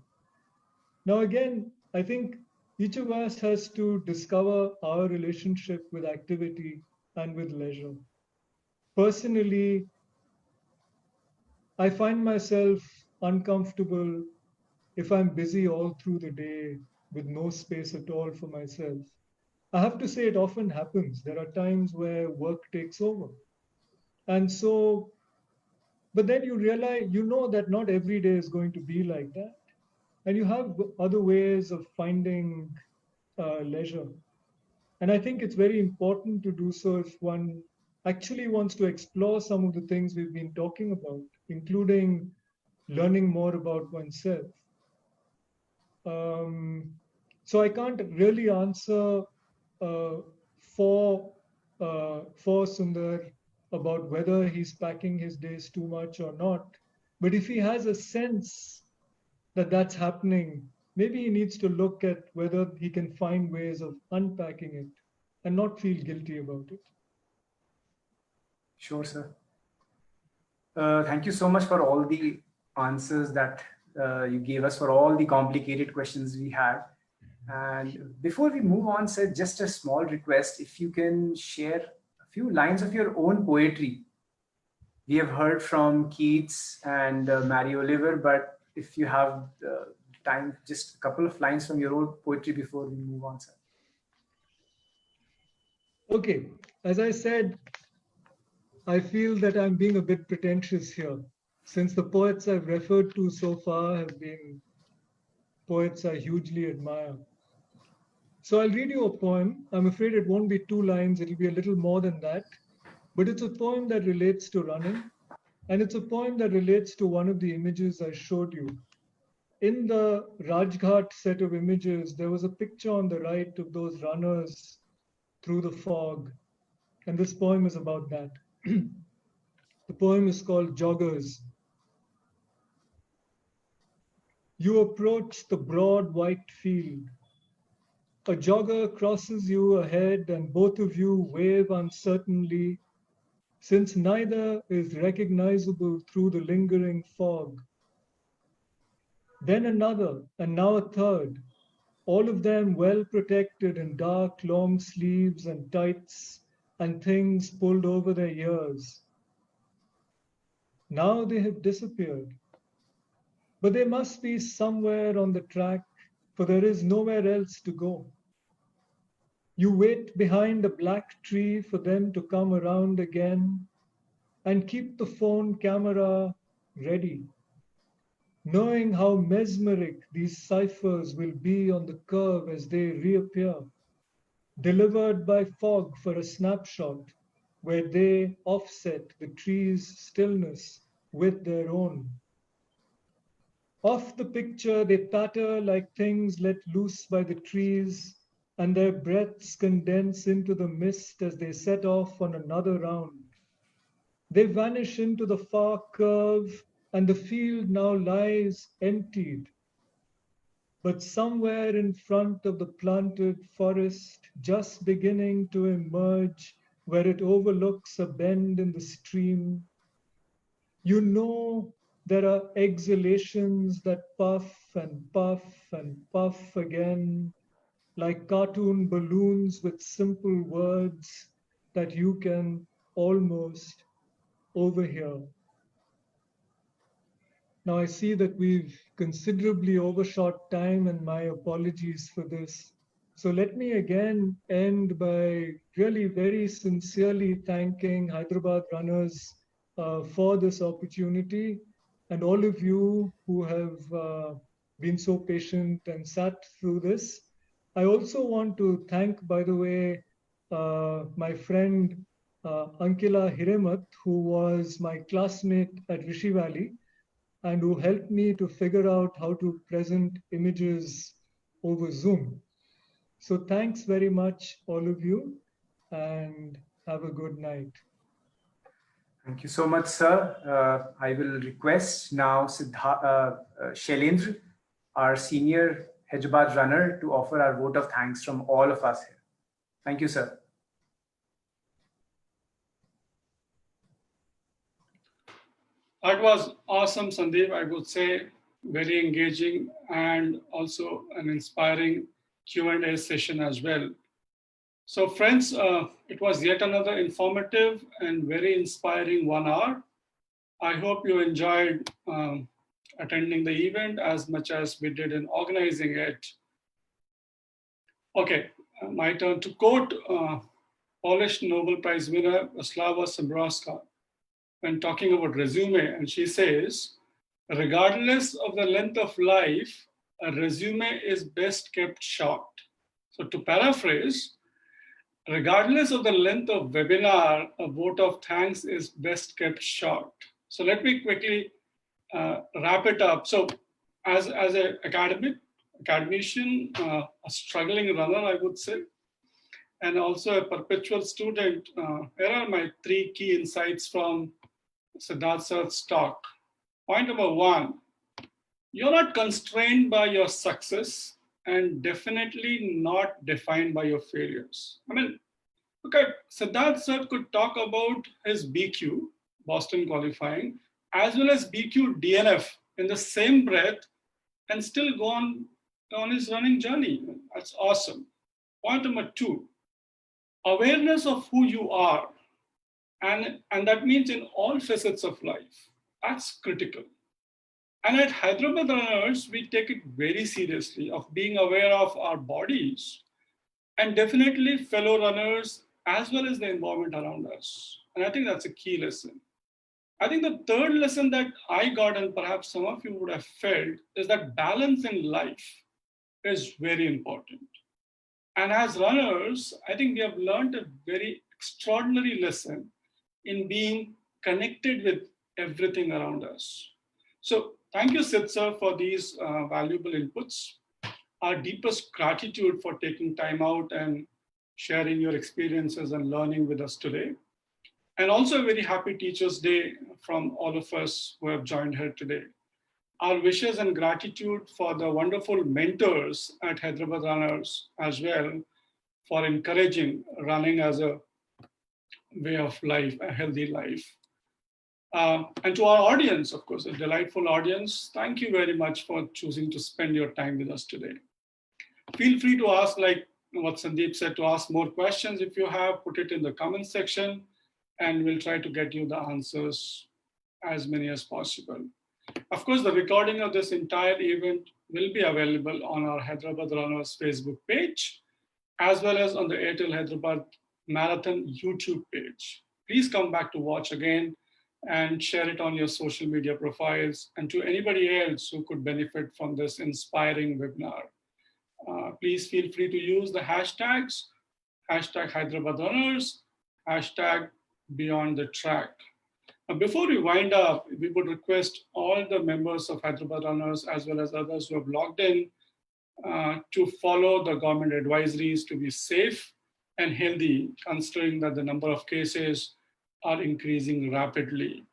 Now, again, I think each of us has to discover our relationship with activity and with leisure. Personally, I find myself uncomfortable if I'm busy all through the day with no space at all for myself. I have to say it often happens. There are times where work takes over. And so, but then you realize, you know that not every day is going to be like that. And you have other ways of finding leisure. And I think it's very important to do so if one actually wants to explore some of the things we've been talking about, including learning more about oneself. Um, so I can't really answer uh, for for Sundar about whether he's packing his days too much or not. But if he has a sense that that's happening, maybe he needs to look at whether he can find ways of unpacking it and not feel guilty about it. Sure, sir. Thank you so much for all the answers that you gave us for all the complicated questions we had. And before we move on, sir, just a small request. If you can share a few lines of your own poetry. We have heard from Keats and Mary Oliver, but if you have time, just a couple of lines from your own poetry before we move on, sir. Okay, as I said, I feel that I'm being a bit pretentious here, since the poets I've referred to so far have been poets I hugely admire. So I'll read you a poem. I'm afraid it won't be 2 lines, it'll be a little more than that. But it's a poem that relates to running, and it's a poem that relates to one of the images I showed you. In the Rajghat set of images, there was a picture on the right of those runners through the fog, and this poem is about that. The poem is called Joggers. You approach the broad white field. A jogger crosses you ahead and both of you wave uncertainly, since neither is recognizable through the lingering fog. Then another, and now a third, all of them well protected in dark long sleeves and tights and things pulled over their ears. Now they have disappeared. But they must be somewhere on the track, for there is nowhere else to go. You wait behind a black tree for them to come around again and keep the phone camera ready, knowing how mesmeric these ciphers will be on the curve as they reappear, delivered by fog for a snapshot where they offset the tree's stillness with their own. Off the picture, they patter like things let loose by the trees, and their breaths condense into the mist as they set off on another round. They vanish into the far curve, and the field now lies emptied. But somewhere in front of the planted forest, just beginning to emerge where it overlooks a bend in the stream, you know there are exhalations that puff and puff and puff again, like cartoon balloons with simple words that you can almost overhear. Now, I see that we've considerably overshot time, and my apologies for this. So let me again end by really very sincerely thanking Hyderabad runners for this opportunity, and all of you who have been so patient and sat through this. I also want to thank, by the way, my friend Ankila Hiremat, who was my classmate at Rishi Valley, and who helped me to figure out how to present images over Zoom. So thanks very much, all of you, and have a good night. Thank you so much, sir. I will request now Shailendra, our senior Hyderabad runner, to offer our vote of thanks from all of us here. Thank you, sir. That was awesome, Sandeep. I would say very engaging and also an inspiring Q&A session as well. So friends, it was yet another informative and very inspiring 1 hour. I hope you enjoyed attending the event as much as we did in organizing it. Okay, my turn to quote Polish Nobel Prize winner Wisława Szymborska when talking about resume, and she says, regardless of the length of life, a resume is best kept short. So to paraphrase, regardless of the length of webinar, a vote of thanks is best kept short. So let me quickly wrap it up. So as an academician, a struggling runner, I would say, and also a perpetual student, here are my 3 key insights from Siddhartha's talk. Point number 1, you're not constrained by your success and definitely not defined by your failures. I mean, look at Siddhartha could talk about his BQ, Boston qualifying, as well as BQ DNF in the same breath and still go on his running journey. That's awesome. Point number 2, awareness of who you are. And that means in all facets of life. That's critical. And at Hyderabad Runners, we take it very seriously of being aware of our bodies and definitely fellow runners as well as the environment around us. And I think that's a key lesson. I think the third lesson that I got, and perhaps some of you would have felt, is that balance in life is very important. And as runners, I think we have learned a very extraordinary lesson in being connected with everything around us. So thank you, Sid sir, for these valuable inputs. Our deepest gratitude for taking time out and sharing your experiences and learning with us today. And also a very happy Teachers' Day from all of us who have joined here today. our wishes and gratitude for the wonderful mentors at Hyderabad Runners as well for encouraging running as a way of life, a healthy life. And to our audience, of course, a delightful audience, thank you very much for choosing to spend your time with us today. Feel free to ask, like what Sandeep said, to ask more questions if you have, put it in the comment section, and we'll try to get you the answers, as many as possible. Of course, the recording of this entire event will be available on our Hyderabad Runners Facebook page, as well as on the Airtel Hyderabad Marathon YouTube page. Please come back to watch again and share it on your social media profiles and to anybody else who could benefit from this inspiring webinar. Please feel free to use the hashtags, hashtag Hyderabad Runners, hashtag Beyond the Track. Before we wind up, we would request all the members of Hyderabad Runners as well as others who have logged in to follow the government advisories to be safe and healthy, considering that the number of cases are increasing rapidly.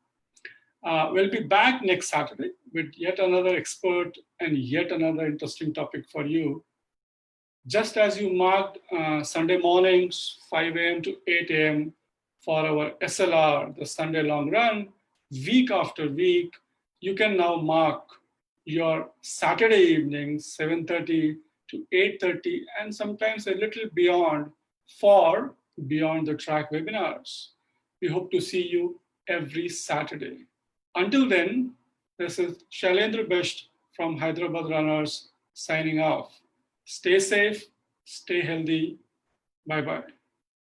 We'll be back next Saturday with yet another expert and yet another interesting topic for you. Just as you marked Sunday mornings, 5 a.m. to 8 a.m. for our SLR, the Sunday long run, week after week, you can now mark your Saturday evenings, 7:30 to 8:30, and sometimes a little beyond for Beyond the Track webinars. We hope to see you every Saturday. Until then, this is Shailendra Best from Hyderabad Runners signing off. Stay safe, stay healthy. Bye-bye.